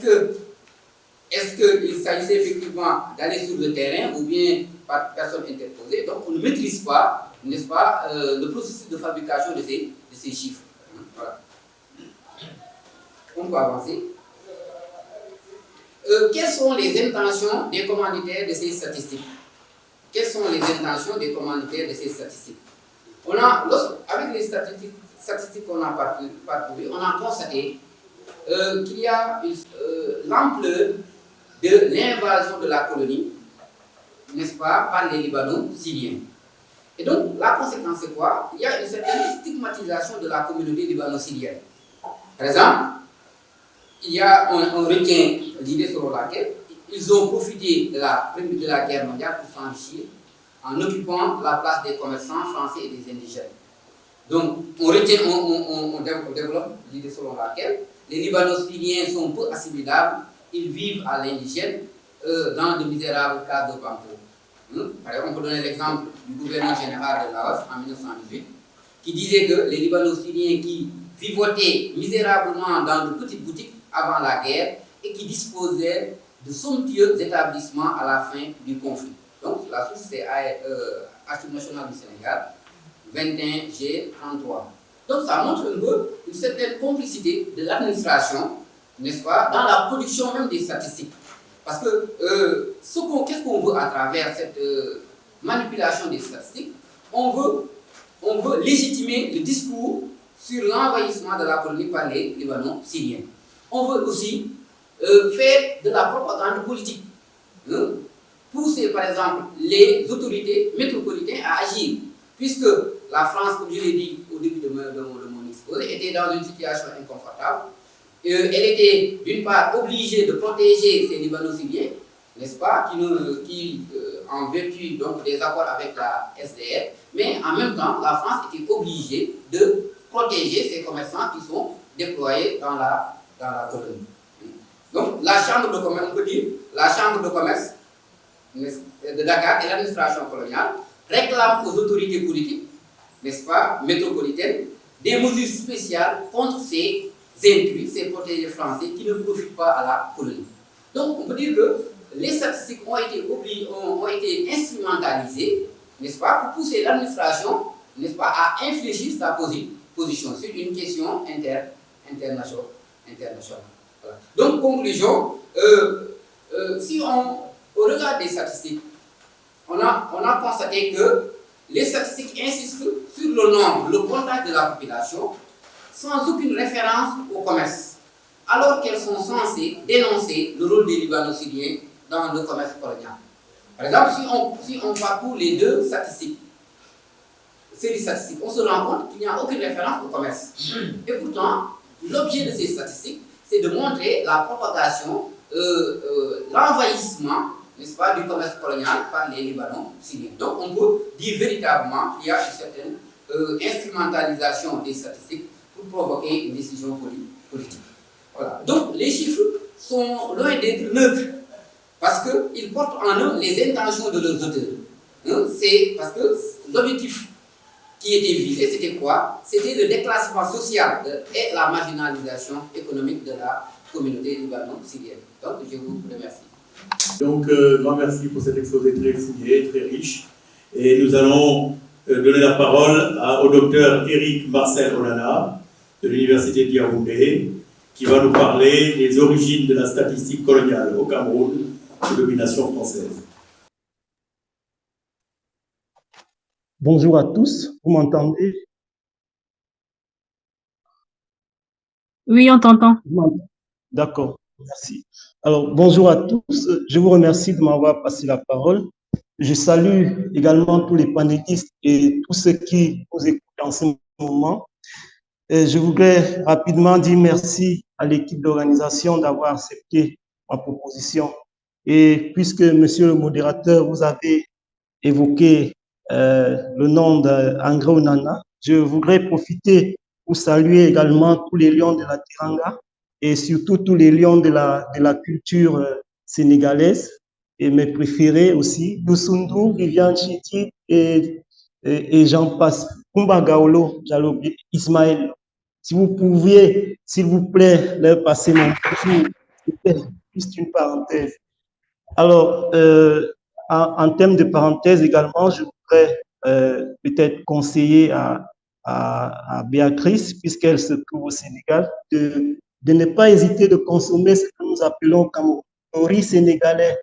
qu'il s'agissait effectivement d'aller sur le terrain ou bien par personne interposée? Donc, on ne maîtrise pas, n'est-ce pas, le processus de fabrication de ces chiffres. Voilà. On peut avancer. Quelles sont les intentions des commanditaires de ces statistiques? Quelles sont les intentions des commanditaires de ces statistiques? Avec les statistiques qu'on a parcourues, on a constaté qu'il y a l'ampleur de l'invasion de la colonie, n'est-ce pas, par les Libano-Syriens. Et donc, la conséquence, c'est quoi? Il y a une certaine stigmatisation de la communauté libano-syrienne. Par exemple, on retient l'idée selon laquelle ils ont profité de la guerre mondiale pour s'enrichir en occupant la place des commerçants français et des indigènes. Donc, on développe l'idée selon laquelle les Libano-Syriens sont peu assimilables, ils vivent à l'indigène, dans de misérables cas de banqueroute. Par exemple, on peut donner l'exemple du gouverneur général de Laos en 1918, qui disait que les Libano-Syriens qui vivotaient misérablement dans de petites boutiques avant la guerre et qui disposaient de somptueux établissements à la fin du conflit. Donc, la source, c'est Archives nationales du Sénégal, 21G33. Donc, ça montre un peu une certaine complicité de l'administration, n'est-ce pas, dans la production même des statistiques. Parce que qu'est-ce qu'on veut à travers cette manipulation des statistiques? On veut légitimer le discours sur l'envahissement de la colonie par les Libanons-Syriens. On veut aussi faire de la propagande politique. Pousser, par exemple, les autorités métropolitaines à agir. Puisque la France, comme je l'ai dit au début de mon exposé, était dans une situation inconfortable. Elle était, d'une part, obligée de protéger ces Libano-Syriens, n'est-ce pas, qui en vertu donc, des accords avec la SDF, mais en même temps, la France était obligée de protéger ces commerçants qui sont déployés dans la colonie. Donc, la chambre de commerce, on peut dire, la chambre de commerce de Dakar et l'administration coloniale réclament aux autorités politiques, n'est-ce pas, métropolitaines, des mesures spéciales contre ces intrus, ces protégés français qui ne profitent pas à la colonie. Donc, on peut dire que les statistiques ont été instrumentalisées, n'est-ce pas, pour pousser l'administration, n'est-ce pas, à infléchir sa position sur une question internationale. Voilà. Donc, conclusion, si au regard des statistiques, on a constaté que les statistiques insistent sur le nombre, le contact de la population, sans aucune référence au commerce, alors qu'elles sont censées dénoncer le rôle des Libano-Syriens dans le commerce colonial. Par exemple, si on parcourt les deux statistiques, séries statistiques, on se rend compte qu'il n'y a aucune référence au commerce. Et pourtant, l'objet de ces statistiques, c'est de montrer la propagation, l'envahissement, n'est-ce pas, du commerce colonial par les Libanons-Syriens. Donc, on peut dire véritablement qu'il y a une certaine instrumentalisation des statistiques pour provoquer une décision politique. Voilà. Donc, les chiffres sont loin d'être neutres parce qu'ils portent en eux les intentions de leurs auteurs. C'est parce que l'objectif qui était visé, c'était quoi? C'était le déclassement social et la marginalisation économique de la communauté libano-syrienne. Donc, je vous remercie. Donc, grand merci pour cet exposé très fouillé, très riche. Et nous allons donner la parole au docteur Éric Marcel Onana de l'Université de Yaoundé, qui va nous parler des origines de la statistique coloniale au Cameroun sous domination française. Bonjour à tous, vous m'entendez? Oui, on t'entend. D'accord, merci. Alors, bonjour à tous, je vous remercie de m'avoir passé la parole. Je salue également tous les panélistes et tous ceux qui nous écoutent en ce moment. Et je voudrais rapidement dire merci à l'équipe d'organisation d'avoir accepté ma proposition. Et puisque, monsieur le modérateur, vous avez évoqué le nom d'André Onana, je voudrais profiter pour saluer également tous les lions de la Teranga et surtout tous les lions de la culture sénégalaise et mes préférés aussi, Youssou N'Dour, Viviane Chidid et j'en passe, Kumba Gawlo, Diallo, Ismaël. Si vous pouviez, s'il vous plaît, leur passer mon bonjour, c'était juste une parenthèse. Alors, en termes de parenthèse également, je voudrais peut-être conseiller à Béatrice, puisqu'elle se trouve au Sénégal, de ne pas hésiter de consommer ce que nous appelons au Cameroun, le riz sénégalais.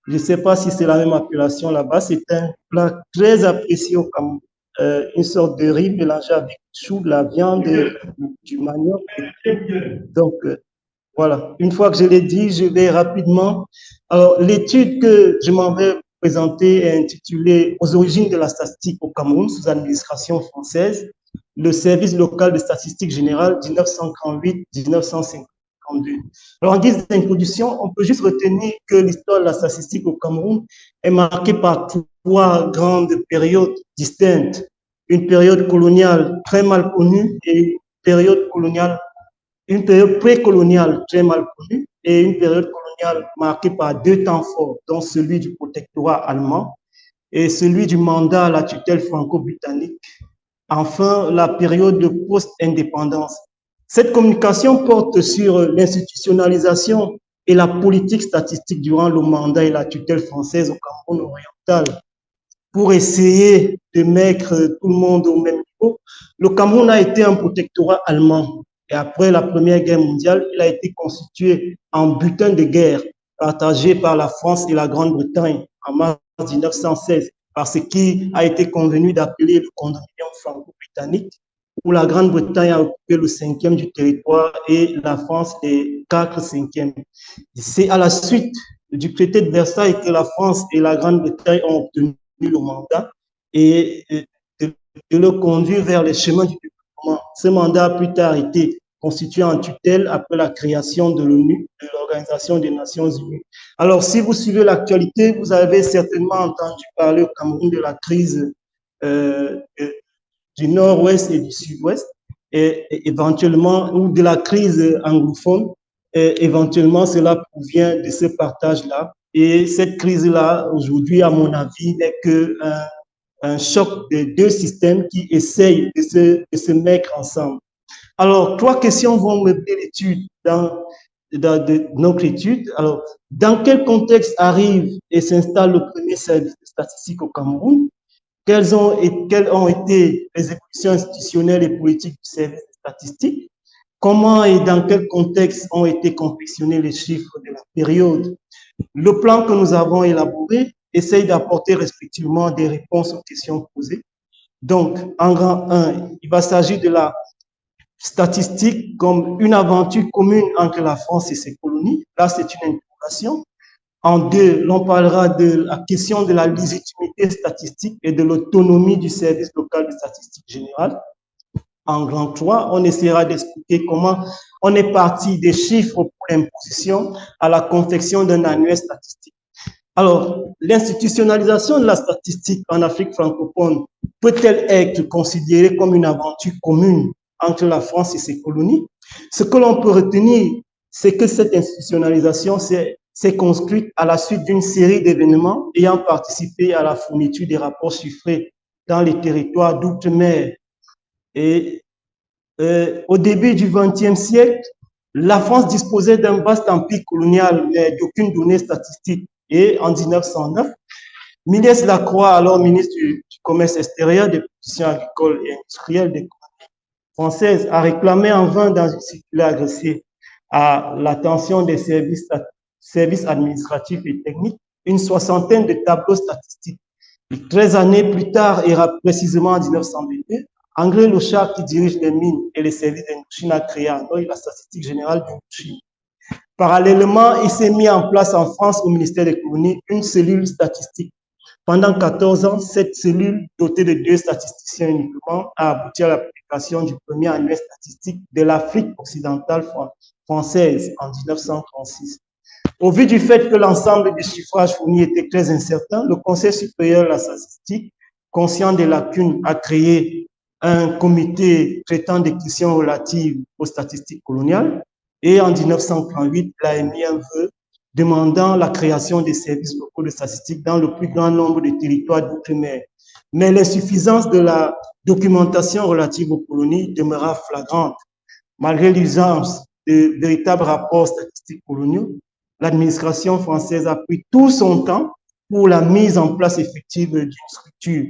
Je ne sais pas si c'est la même appellation là-bas, c'est un plat très apprécié au Cameroun. Une sorte de riz mélangé avec chou, de la viande, du manioc. Donc, voilà. Une fois que je l'ai dit, je vais rapidement. Alors, l'étude que je m'en vais présenter est intitulée « Aux origines de la statistique au Cameroun sous administration française, le service local de statistique générale 1938-1952 ». Alors, en guise d'introduction, on peut juste retenir que l'histoire de la statistique au Cameroun est marquée par trois grandes périodes distinctes. Une période coloniale très mal connue et une période précoloniale très mal connue et une période coloniale coloniale marquée par deux temps forts, dont celui du protectorat allemand et celui du mandat à la tutelle franco-britannique. Enfin, la période de post-indépendance. Cette communication porte sur l'institutionnalisation et la politique statistique durant le mandat et la tutelle française au Cameroun oriental. Pour essayer de mettre tout le monde au même niveau, le Cameroun a été un protectorat allemand. Et après la Première Guerre mondiale, il a été constitué en butin de guerre partagé par la France et la Grande-Bretagne en mars 1916, par ce qui a été convenu d'appeler le condominium franco-britannique, où la Grande-Bretagne a occupé le 5e du territoire et la France les 4/5. C'est à la suite du traité de Versailles que la France et la Grande-Bretagne ont obtenu le mandat et de le conduire vers les chemins du développement. Ce mandat a plus tard été constitué en tutelle après la création de l'ONU, de l'Organisation des Nations Unies. Alors, si vous suivez l'actualité, vous avez certainement entendu parler au Cameroun de la crise du nord-ouest et du sud-ouest, et éventuellement, ou de la crise anglophone, et éventuellement cela provient de ce partage-là. Et cette crise-là, aujourd'hui, à mon avis, n'est qu'un choc de deux systèmes qui essayent de se mettre ensemble. Alors, trois questions vont meubler l'étude dans notre étude. Alors, dans quel contexte arrive et s'installe le premier service de statistique au Cameroun? Quelles ont été les évolutions institutionnelles et politiques du service de statistique? Comment et dans quel contexte ont été confectionnés les chiffres de la période? Le plan que nous avons élaboré essaye d'apporter respectivement des réponses aux questions posées. Donc, en grand 1, il va s'agir de la statistique comme une aventure commune entre la France et ses colonies. Là, c'est une interrogation. En 2, l'on parlera de la question de la légitimité statistique et de l'autonomie du service local de statistique générale. En grand 3, on essaiera d'expliquer comment on est parti des chiffres pour l'imposition à la confection d'un annuaire statistique. Alors, l'institutionnalisation de la statistique en Afrique francophone peut-elle être considérée comme une aventure commune entre la France et ses colonies? Ce que l'on peut retenir, c'est que cette institutionnalisation s'est construite à la suite d'une série d'événements ayant participé à la fourniture des rapports chiffrés dans les territoires d'outre-mer. Et au début du XXe siècle, la France disposait d'un vaste empire colonial, mais d'aucune donnée statistique. Et en 1909, Miles Lacroix, alors ministre du Commerce extérieur, des productions agricoles et industrielles des colonies françaises, a réclamé en vain dans une circulaire adressée à l'attention des services administratifs et techniques une soixantaine de tableaux statistiques. 13 années plus tard, et précisément en 1922, André Lochard, qui dirige les mines et les services d'Indochine, a créé en Noël la statistique générale d'Indochine. Parallèlement, il s'est mis en place en France, au ministère des Colonies, une cellule statistique. Pendant 14 ans, cette cellule, dotée de 2 statisticiens uniquement, a abouti à la publication du premier annuaire statistique de l'Afrique occidentale française en 1936. Au vu du fait que l'ensemble des chiffrages fournis était très incertain, le Conseil supérieur de la statistique, conscient des lacunes, a créé un comité traitant des questions relatives aux statistiques coloniales. Et en 1938, il a émis un vœu demandant la création des services locaux de statistiques dans le plus grand nombre de territoires d'outre-mer. Mais l'insuffisance de la documentation relative aux colonies demeura flagrante. Malgré l'usage de véritables rapports statistiques coloniaux, l'administration française a pris tout son temps pour la mise en place effective d'une structure.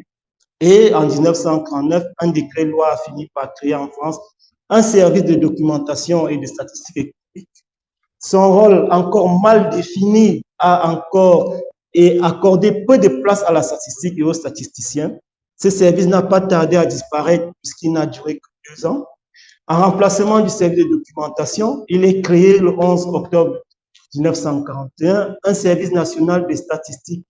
Et en 1939, un décret-loi a fini par créer en France un service de documentation et de statistiques économiques. Son rôle, encore mal défini, a encore accordé peu de place à la statistique et aux statisticiens. Ce service n'a pas tardé à disparaître puisqu'il n'a duré que 2 ans. En remplacement du service de documentation, il est créé le 11 octobre 1941 un service national de statistiques.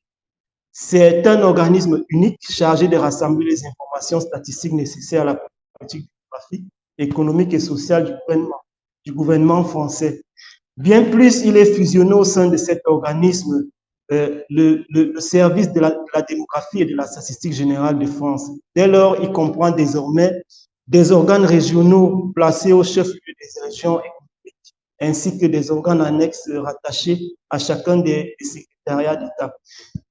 C'est un organisme unique chargé de rassembler les informations statistiques nécessaires à la politique géographique, économique et sociale du gouvernement français. Bien plus, il est fusionné au sein de cet organisme le service de la démographie et de la statistique générale de France. Dès lors, il comprend désormais des organes régionaux placés au chef-lieu des régions économiques, ainsi que des organes annexes rattachés à chacun des secrétariats d'État.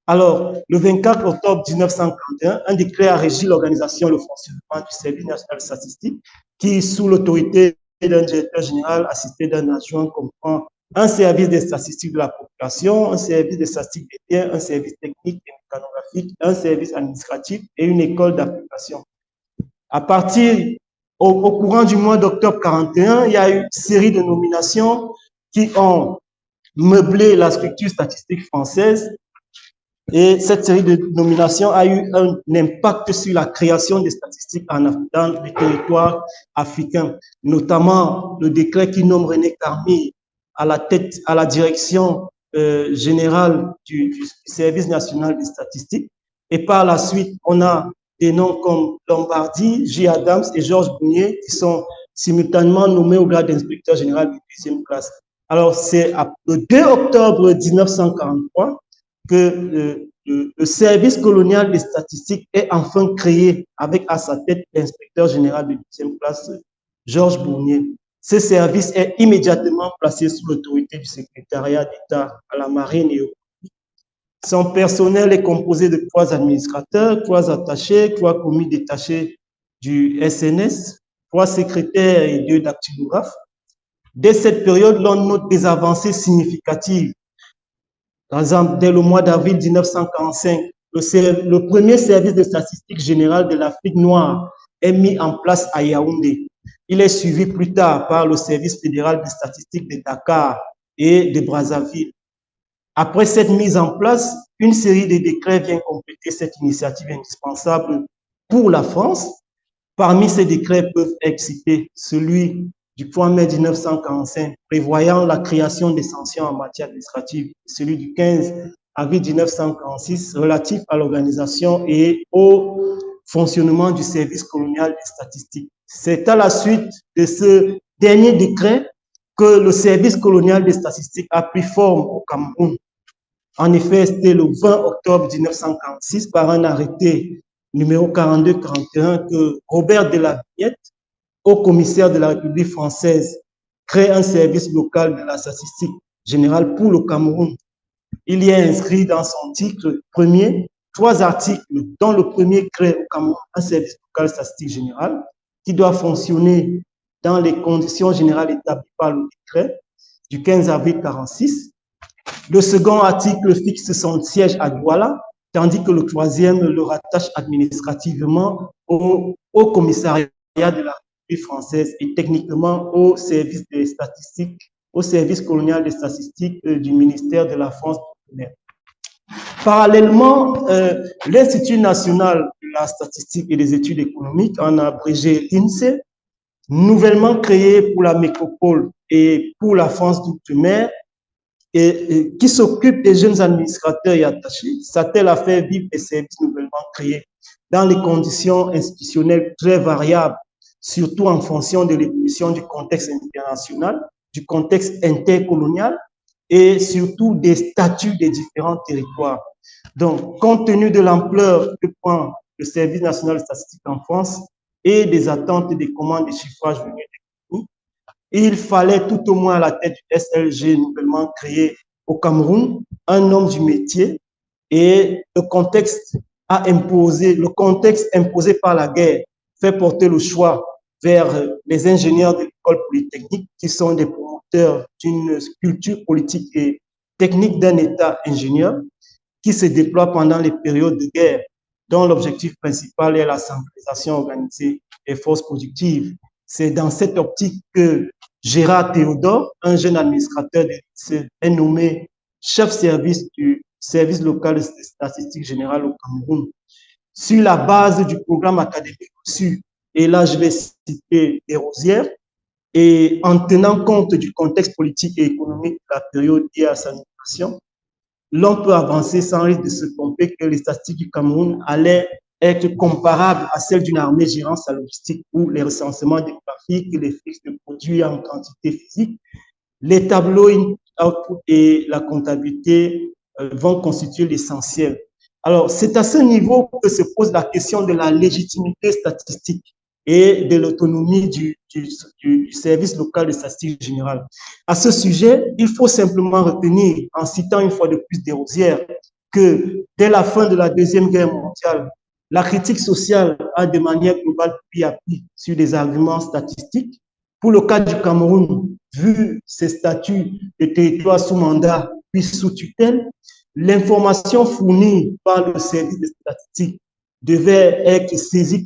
Alors, le 24 octobre 1941, un décret a régi l'organisation et le fonctionnement du service national de statistique qui, sous l'autorité d'un directeur général assisté d'un adjoint, comprend un service des statistiques de la population, un service des statistiques des biens, un service technique et mécanographique, un service administratif et une école d'application. À partir, au courant du mois d'octobre 1941, il y a eu une série de nominations qui ont meublé la structure statistique française. Et cette série de nominations a eu un impact sur la création des statistiques dans les territoires africains, notamment le décret qui nomme René Carmi à la direction générale du service national des statistiques. Et par la suite, on a des noms comme Lombardi, J. Adams et Georges Bounier qui sont simultanément nommés au grade d'inspecteur général de deuxième classe. Alors, c'est le 2 octobre 1943 que le service colonial des statistiques est enfin créé avec à sa tête l'inspecteur général de deuxième classe, Georges Bounier. Ce service est immédiatement placé sous l'autorité du secrétariat d'État à la marine et au pays. Son personnel est composé de 3 administrateurs, 3 attachés, 3 commis détachés du SNS, 3 secrétaires et 2 dactylographes. Dès cette période, l'on note des avancées significatives. Par exemple, dès le mois d'avril 1945, le premier service de statistique générale de l'Afrique noire est mis en place à Yaoundé. Il est suivi plus tard par le service fédéral de statistique de Dakar et de Brazzaville. Après cette mise en place, une série de décrets vient compléter cette initiative indispensable pour la France. Parmi ces décrets peuvent être cités celui du 3 mai 1945 prévoyant la création des sanctions en matière administrative, celui du 15 avril 1946 relatif à l'organisation et au fonctionnement du service colonial des statistiques. C'est à la suite de ce dernier décret que le service colonial des statistiques a pris forme au Cameroun. En effet, c'était le 20 octobre 1946 par un arrêté numéro 42-41 que Robert de la Vignette, haut commissaire de la République française, crée un service local de la statistique générale pour le Cameroun. Il y a inscrit dans son titre premier 3 articles, dont le premier crée au Cameroun un service local de statistique générale qui doit fonctionner dans les conditions générales établies par le décret du 15 avril 1946. Le second article fixe son siège à Douala, tandis que le troisième le rattache administrativement au commissariat de la République française et techniquement au service des statistiques, au service colonial des statistiques du ministère de la France. Parallèlement, l'Institut national de la statistique et des études économiques, en abrégé l'INSEE, nouvellement créé pour la métropole et pour la France d'outre-mer, et qui s'occupe des jeunes administrateurs et attachés, s'attelle à faire vivre les services nouvellement créés dans des conditions institutionnelles très variables, surtout en fonction de l'évolution du contexte international, du contexte intercolonial et surtout des statuts des différents territoires. Donc, compte tenu de l'ampleur que prend le service national de statistique en France et des attentes et des commandes de chiffrage venues des pays, il fallait tout au moins à la tête du SLG nouvellement créé au Cameroun un homme du métier et le contexte imposé par la guerre fait porter le choix vers les ingénieurs de l'école polytechnique qui sont des promoteurs d'une culture politique et technique d'un État ingénieur qui se déploie pendant les périodes de guerre dont l'objectif principal est la centralisation organisée des forces productives. C'est dans cette optique que Gérard Théodore, un jeune administrateur de lycée, est nommé chef service du service local de statistique générale au Cameroun. Sur la base du programme académique reçu, et là je vais citer Desrosières, et en tenant compte du contexte politique et économique de la période liée à sa nomination, l'on peut avancer sans risque de se tromper que les statistiques du Cameroun allaient être comparables à celles d'une armée gérant sa logistique où les recensements démographiques, les fiches de produits en quantité physique, les tableaux input et la comptabilité vont constituer l'essentiel. Alors, c'est à ce niveau que se pose la question de la légitimité statistique et de l'autonomie du service local de statistique générale. À ce sujet, il faut simplement retenir, en citant une fois de plus Desrosières, que dès la fin de la Deuxième Guerre mondiale, la critique sociale a de manière globale pris appui sur des arguments statistiques. Pour le cas du Cameroun, vu ses statuts de territoire sous mandat puis sous tutelle, l'information fournie par le service de statistique devait être saisie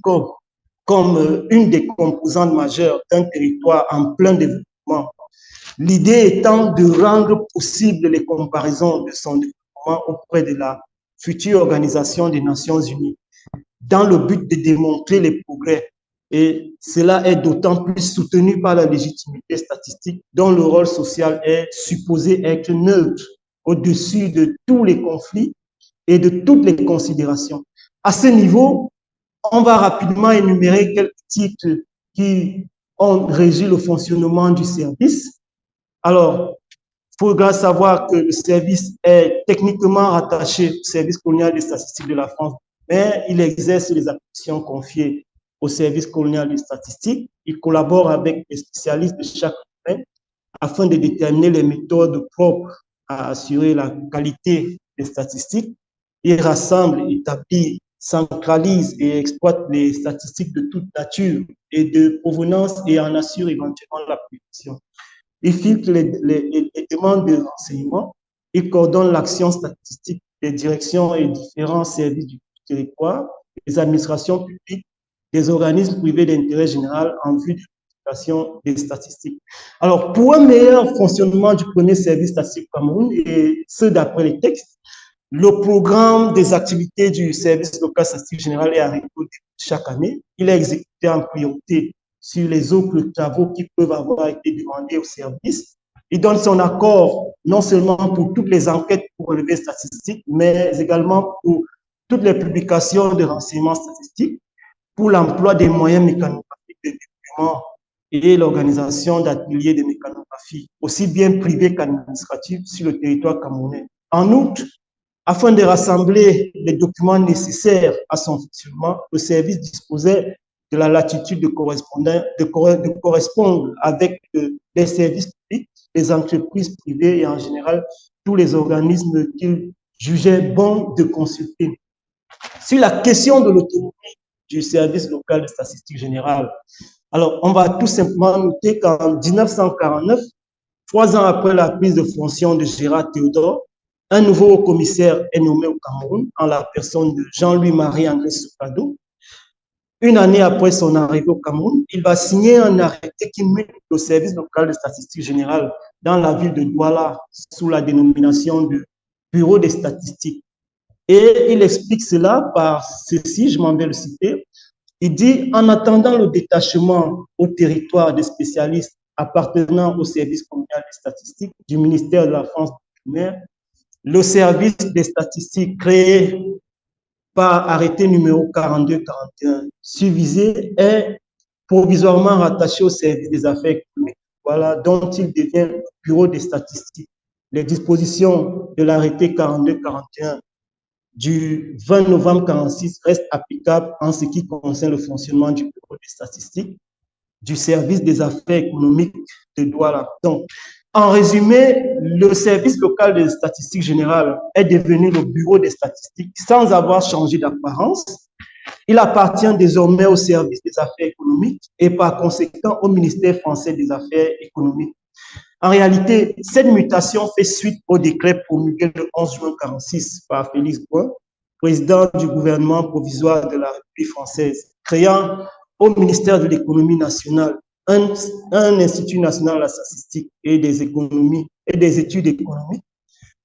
comme une des composantes majeures d'un territoire en plein développement. L'idée étant de rendre possible les comparaisons de son développement auprès de la future Organisation des Nations Unies, dans le but de démontrer les progrès. Et cela est d'autant plus soutenu par la légitimité statistique dont le rôle social est supposé être neutre au-dessus de tous les conflits et de toutes les considérations. À ce niveau, on va rapidement énumérer quelques titres qui ont régi le fonctionnement du service. Alors, il faudra savoir que le service est techniquement rattaché au service colonial des statistiques de la France, mais il exerce les actions confiées au service colonial des statistiques. Il collabore avec les spécialistes de chaque domaine afin de déterminer les méthodes propres à assurer la qualité des statistiques. Il rassemble, établit, centralise et exploite les statistiques de toute nature et de provenance et en assure éventuellement la publication. Il filtre les demandes de renseignements, il coordonne l'action statistique des directions et différents services du territoire, des administrations publiques, des organismes privés d'intérêt général en vue de l'utilisation des statistiques. Alors, pour un meilleur fonctionnement du premier service statistique Cameroun, et ce d'après les textes, le programme des activités du service local statistique général est arrêté chaque année. Il est exécuté en priorité sur les autres travaux qui peuvent avoir été demandés au service. Il donne son accord non seulement pour toutes les enquêtes pour relever statistiques, mais également pour toutes les publications de renseignements statistiques, pour l'emploi des moyens mécanographiques de documents et l'organisation d'ateliers de mécanographie, aussi bien privés qu'administratifs, sur le territoire camerounais. En outre, afin de rassembler les documents nécessaires à son fonctionnement, le service disposait de la latitude de correspondre avec les services publics, les entreprises privées et en général tous les organismes qu'il jugeait bon de consulter. Sur la question de l'autonomie du service local de statistique générale, alors on va tout simplement noter qu'en 1949, 3 ans après la prise de fonction de Gérard Théodore, un nouveau commissaire est nommé au Cameroun en la personne de Jean-Louis-Marie-André Soukado. Une année après son arrivée au Cameroun, il va signer un arrêté qui met le service local de statistique générale dans la ville de Douala sous la dénomination de Bureau des statistiques. Et il explique cela par ceci, je m'en vais le citer. Il dit, en attendant le détachement au territoire des spécialistes appartenant au service communal des statistiques du ministère de la France outre-mer, le service des statistiques créé par arrêté numéro 42-41 subvisé est provisoirement rattaché au service des affaires économiques, voilà, dont il devient le bureau des statistiques. Les dispositions de l'arrêté 42-41 du 20 novembre 1946 restent applicables en ce qui concerne le fonctionnement du bureau des statistiques, du service des affaires économiques de Douala. Donc, en résumé, le service local des statistiques générales est devenu le bureau des statistiques sans avoir changé d'apparence. Il appartient désormais au service des affaires économiques et par conséquent au ministère français des affaires économiques. En réalité, cette mutation fait suite au décret promulgué le 11 juin 1946 par Félix Gouin, président du gouvernement provisoire de la République française, créant au ministère de l'économie nationale un institut national de la statistique et des économies et des études économiques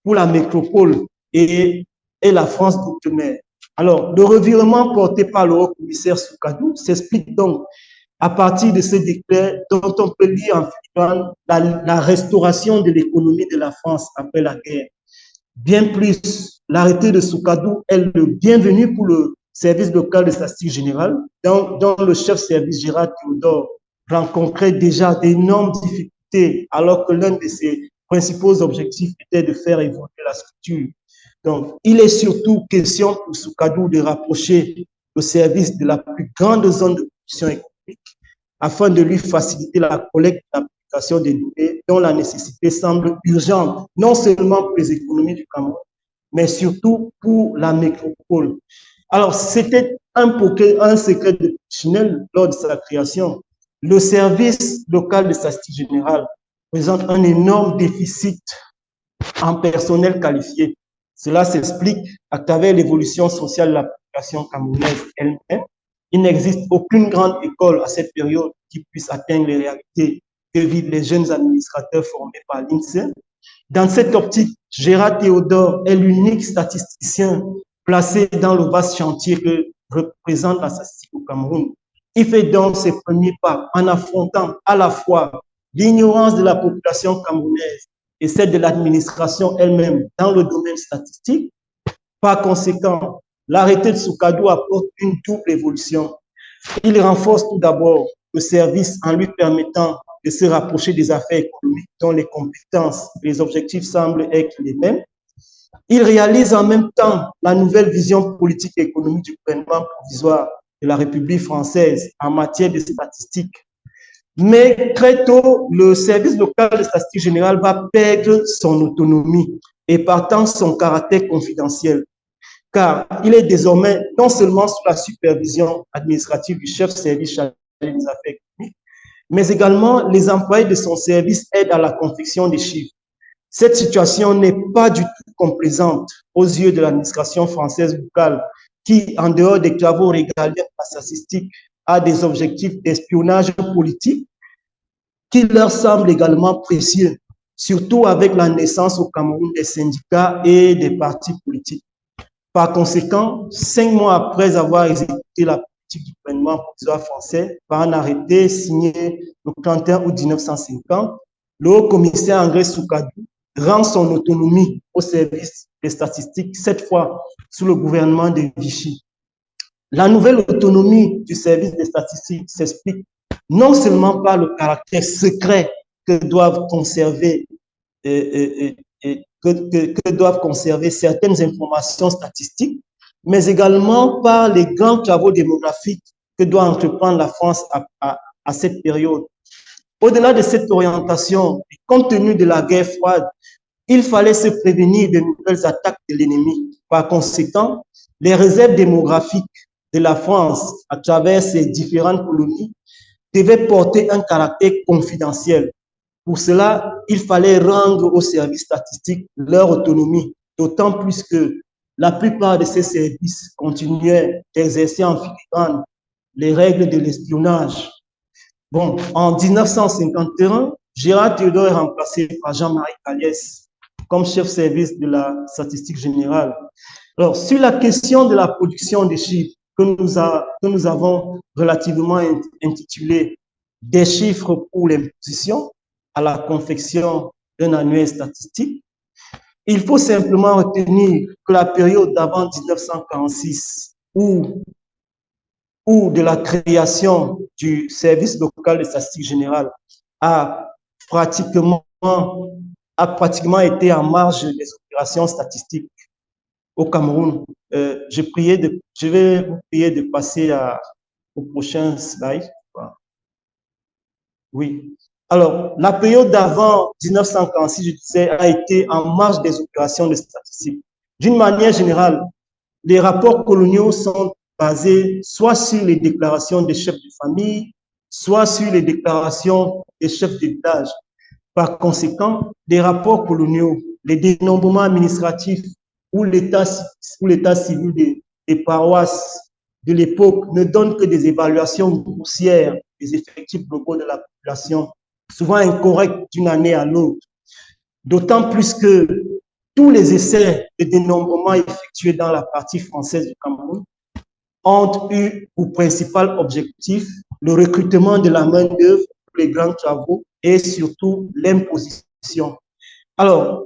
pour la métropole et la France d'outre-mer. Alors, le revirement porté par le haut-commissaire Soukadou s'explique donc à partir de ce décret dont on peut lire en filigrane la restauration de l'économie de la France après la guerre. Bien plus, l'arrêté de Soukadou est le bienvenu pour le service local de statistique générale, dont le chef service Gérard Théodore rencontrait déjà d'énormes difficultés, alors que l'un de ses principaux objectifs était de faire évoluer la structure. Donc, il est surtout question pour Soukadou de rapprocher le service de la plus grande zone de production économique afin de lui faciliter la collecte et l'application des données dont la nécessité semble urgente, non seulement pour les économies du Cameroun, mais surtout pour la métropole. Alors, c'était un secret de Chinel lors de sa création. Le service local de statistique générale présente un énorme déficit en personnel qualifié. Cela s'explique à travers l'évolution sociale de la population camerounaise elle-même. Il n'existe aucune grande école à cette période qui puisse atteindre les réalités que vivent les jeunes administrateurs formés par l'INSEE. Dans cette optique, Gérard Théodore est l'unique statisticien placé dans le vaste chantier que représente la statistique au Cameroun. Il fait donc ses premiers pas en affrontant à la fois l'ignorance de la population camerounaise et celle de l'administration elle-même dans le domaine statistique. Par conséquent, l'arrêté de Soukadou apporte une double évolution. Il renforce tout d'abord le service en lui permettant de se rapprocher des affaires économiques dont les compétences et les objectifs semblent être les mêmes. Il réalise en même temps la nouvelle vision politique et économique du gouvernement provisoire de la République française en matière de statistiques. Mais très tôt, le service local de statistique générale va perdre son autonomie et partant son caractère confidentiel, car il est désormais non seulement sous la supervision administrative du chef service chargé des affaires économiques, mais également les employés de son service aident à la confection des chiffres. Cette situation n'est pas du tout complaisante aux yeux de l'administration française locale qui, en dehors des travaux régaliens de la statistique, a des objectifs d'espionnage politique qui leur semblent également précieux, surtout avec la naissance au Cameroun des syndicats et des partis politiques. Par conséquent, 5 mois après avoir exécuté la politique du gouvernement provisoire français par un arrêté signé le 31 août 1950, le haut-commissaire André Soukadou rend son autonomie au service des statistiques, cette fois sous le gouvernement de Vichy. La nouvelle autonomie du service des statistiques s'explique non seulement par le caractère secret que doivent conserver certaines informations statistiques, mais également par les grands travaux démographiques que doit entreprendre la France à cette période. Au-delà de cette orientation, compte tenu de la guerre froide, il fallait se prévenir de nouvelles attaques de l'ennemi. Par conséquent, les réserves démographiques de la France à travers ses différentes colonies devaient porter un caractère confidentiel. Pour cela, il fallait rendre aux services statistiques leur autonomie, d'autant plus que la plupart de ces services continuaient d'exercer en filigrane les règles de l'espionnage. Bon, en 1951, Gérard Théodore est remplacé par Jean-Marie Caliès comme chef service de la statistique générale. Alors, sur la question de la production des chiffres que nous avons relativement intitulé « Des chiffres pour l'imposition » à la confection d'un annuaire statistique, il faut simplement retenir que la période d'avant 1946 ou de la création du service local de statistique générale a pratiquement été en marge des opérations statistiques au Cameroun. Je vais vous prier de passer au prochain slide. Oui. Alors, la période d'avant 1946, je disais, a été en marge des opérations de statistiques. D'une manière générale, les rapports coloniaux sont basés soit sur les déclarations des chefs de famille, soit sur les déclarations des chefs de village. Par conséquent, les rapports coloniaux, les dénombrements administratifs ou l'état civil des paroisses de l'époque ne donnent que des évaluations grossières des effectifs globaux de la population, souvent incorrectes d'une année à l'autre. D'autant plus que tous les essais de dénombrement effectués dans la partie française du Cameroun ont eu pour principal objectif le recrutement de la main-d'œuvre pour les grands travaux et surtout l'imposition. Alors,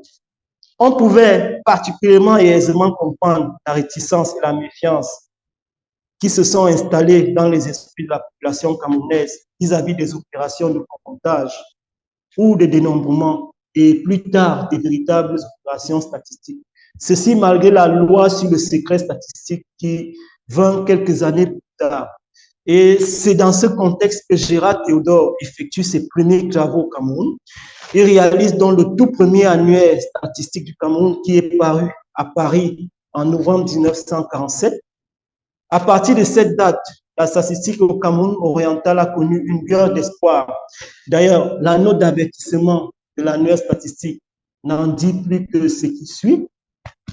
on pouvait particulièrement et aisément comprendre la réticence et la méfiance qui se sont installées dans les esprits de la population camerounaise vis-à-vis des opérations de comptage ou de dénombrement et plus tard des véritables opérations statistiques. Ceci malgré la loi sur le secret statistique qui vint quelques années plus tard. Et c'est dans ce contexte que Gérard Théodore effectue ses premiers travaux au Cameroun. Il réalise donc le tout premier annuaire statistique du Cameroun qui est paru à Paris en novembre 1947. À partir de cette date, la statistique au Cameroun oriental a connu une lueur d'espoir. D'ailleurs, la note d'avertissement de l'annuaire statistique n'en dit plus que ce qui suit.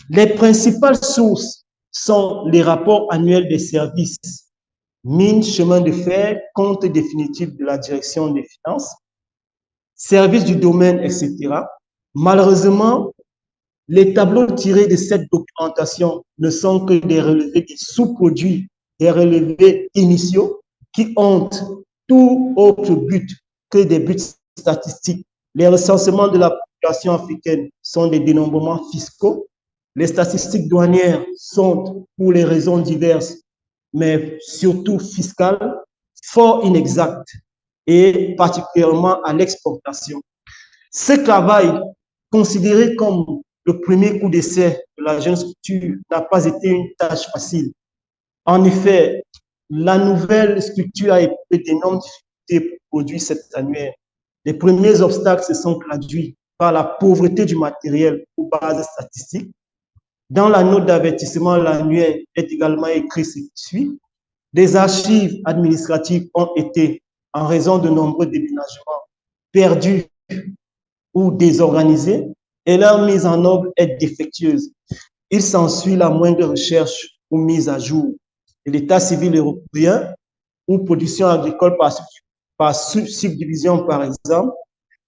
Les principales sources sont les rapports annuels des services, mines, chemin de fer, compte définitif de la direction des finances, services du domaine, etc. Malheureusement, les tableaux tirés de cette documentation ne sont que des relevés des sous-produits, des relevés initiaux qui ont tout autre but que des buts statistiques. Les recensements de la population africaine sont des dénombrements fiscaux. Les statistiques douanières sont, pour les raisons diverses, mais surtout fiscales, fort inexactes et particulièrement à l'exportation. Ce travail, considéré comme le premier coup d'essai de la jeune structure, n'a pas été une tâche facile. En effet, la nouvelle structure a éprouvé d'énormes difficultés pour produire cet annuaire. Les premiers obstacles se sont traduits par la pauvreté du matériel aux bases statistiques. Dans la note d'avertissement, l'annuaire est également écrit ce qui suit. Des archives administratives ont été, en raison de nombreux déménagements, perdues ou désorganisées et leur mise en œuvre est défectueuse. Il s'ensuit la moindre recherche ou mise à jour de l'état civil européen ou production agricole par subdivision, par exemple,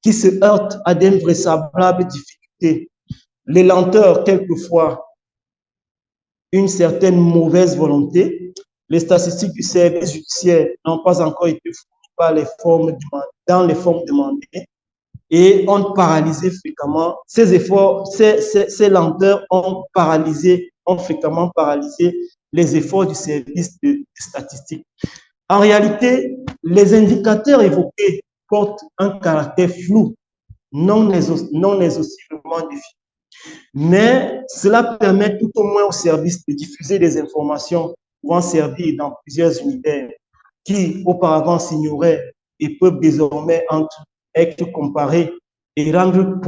qui se heurte à d'invraisemblables difficultés. Les lenteurs, quelquefois, une certaine mauvaise volonté. Les statistiques du service judiciaire n'ont pas encore été fournies par dans les formes demandées et ont paralysé fréquemment ces efforts, ces lenteurs ont fréquemment paralysé les efforts du service de statistiques. En réalité, les indicateurs évoqués portent un caractère flou, non exhaustivement défini. Mais cela permet tout au moins au service de diffuser des informations pouvant servir dans plusieurs univers qui auparavant s'ignoraient et peuvent désormais être comparés et rendre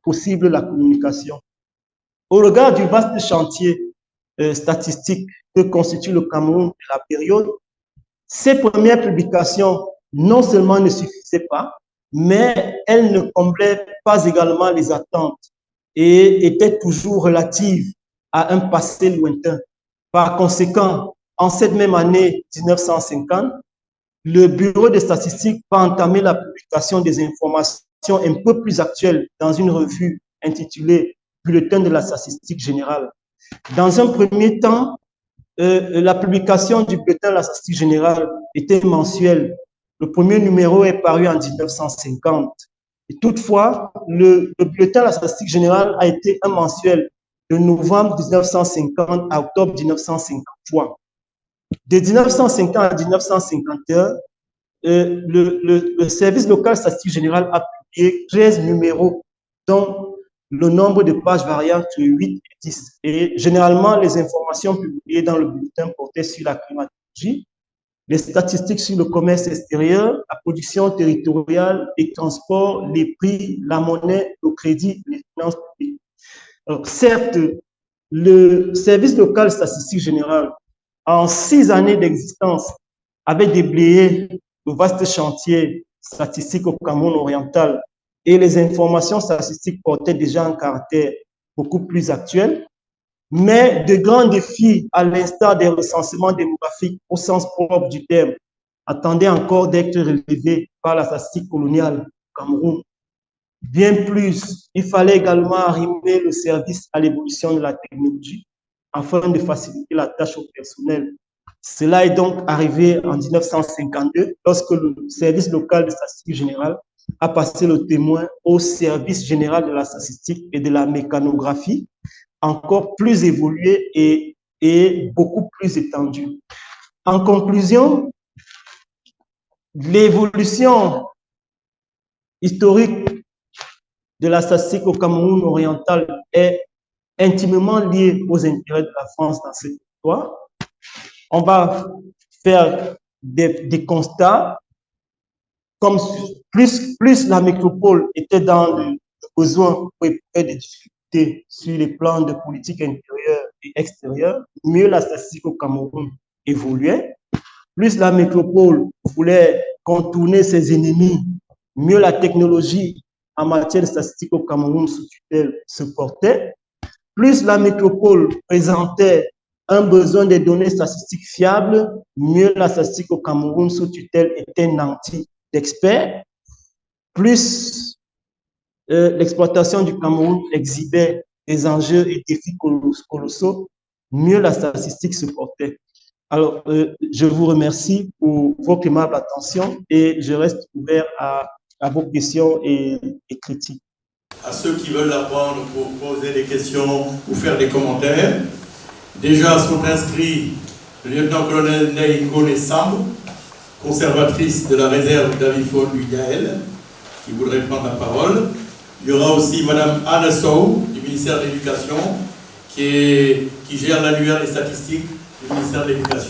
possible la communication. Au regard du vaste chantier statistique que constitue le Cameroun de la période, ces premières publications non seulement ne suffisaient pas, mais elles ne comblaient pas également les attentes et étaient toujours relatives à un passé lointain. Par conséquent, en cette même année 1950, le Bureau des statistiques va entamer la publication des informations un peu plus actuelles dans une revue intitulée Bulletin de la statistique générale. Dans un premier temps, la publication du Bulletin de la statistique générale était mensuelle. Le premier numéro est paru en 1950. Et toutefois, le Bulletin de la statistique générale a été un mensuel de novembre 1950 à octobre 1953. De 1950 à 1951, le service local statistique général a publié 13 numéros, dont le nombre de pages variant entre 8 et 10. Et généralement, les informations publiées dans le bulletin portaient sur la climatologie, les statistiques sur le commerce extérieur, la production territoriale et transport, les prix, la monnaie, le crédit, les finances publiques. Alors, certes, le service local statistique général, en 6 années d'existence, avait déblayé le vaste chantier statistique au Cameroun oriental et les informations statistiques portaient déjà un caractère beaucoup plus actuel. Mais de grands défis, à l'instar des recensements démographiques au sens propre du terme, attendaient encore d'être relevés par la statistique coloniale au Cameroun. Bien plus, il fallait également arrimer le service à l'évolution de la technologie afin de faciliter la tâche au personnel. Cela est donc arrivé en 1952 lorsque le service local de statistique générale a passé le témoin au service général de la statistique et de la mécanographie, encore plus évolué et beaucoup plus étendu. En conclusion, l'évolution historique de la statistique au Cameroun oriental est intimement liée aux intérêts de la France dans ce territoire. On va faire des constats, comme plus la métropole était dans le besoin pour éprouver des difficultés sur les plans de politique intérieure et extérieure, mieux la statistique au Cameroun évoluait. Plus la métropole voulait contourner ses ennemis, mieux la technologie en matière de statistique au Cameroun sous tutelle se portait. Plus la métropole présentait un besoin de données statistiques fiables, mieux la statistique au Cameroun sous tutelle était nantie d'experts. Plus l'exploitation du Cameroun exhibait des enjeux et défis colossaux, mieux la statistique se portait. Alors, je vous remercie pour votre aimable attention et je reste ouvert à vos questions et critiques. À ceux qui veulent apprendre pour poser des questions ou faire des commentaires, déjà sont inscrits le lieutenant-colonel Neiko Samb, conservatrice de la réserve d'Avifol du Gaël, qui voudrait prendre la parole. Il y aura aussi Madame Anne Sow du ministère de l'Éducation qui gère l'annuaire des statistiques du ministère de l'Éducation.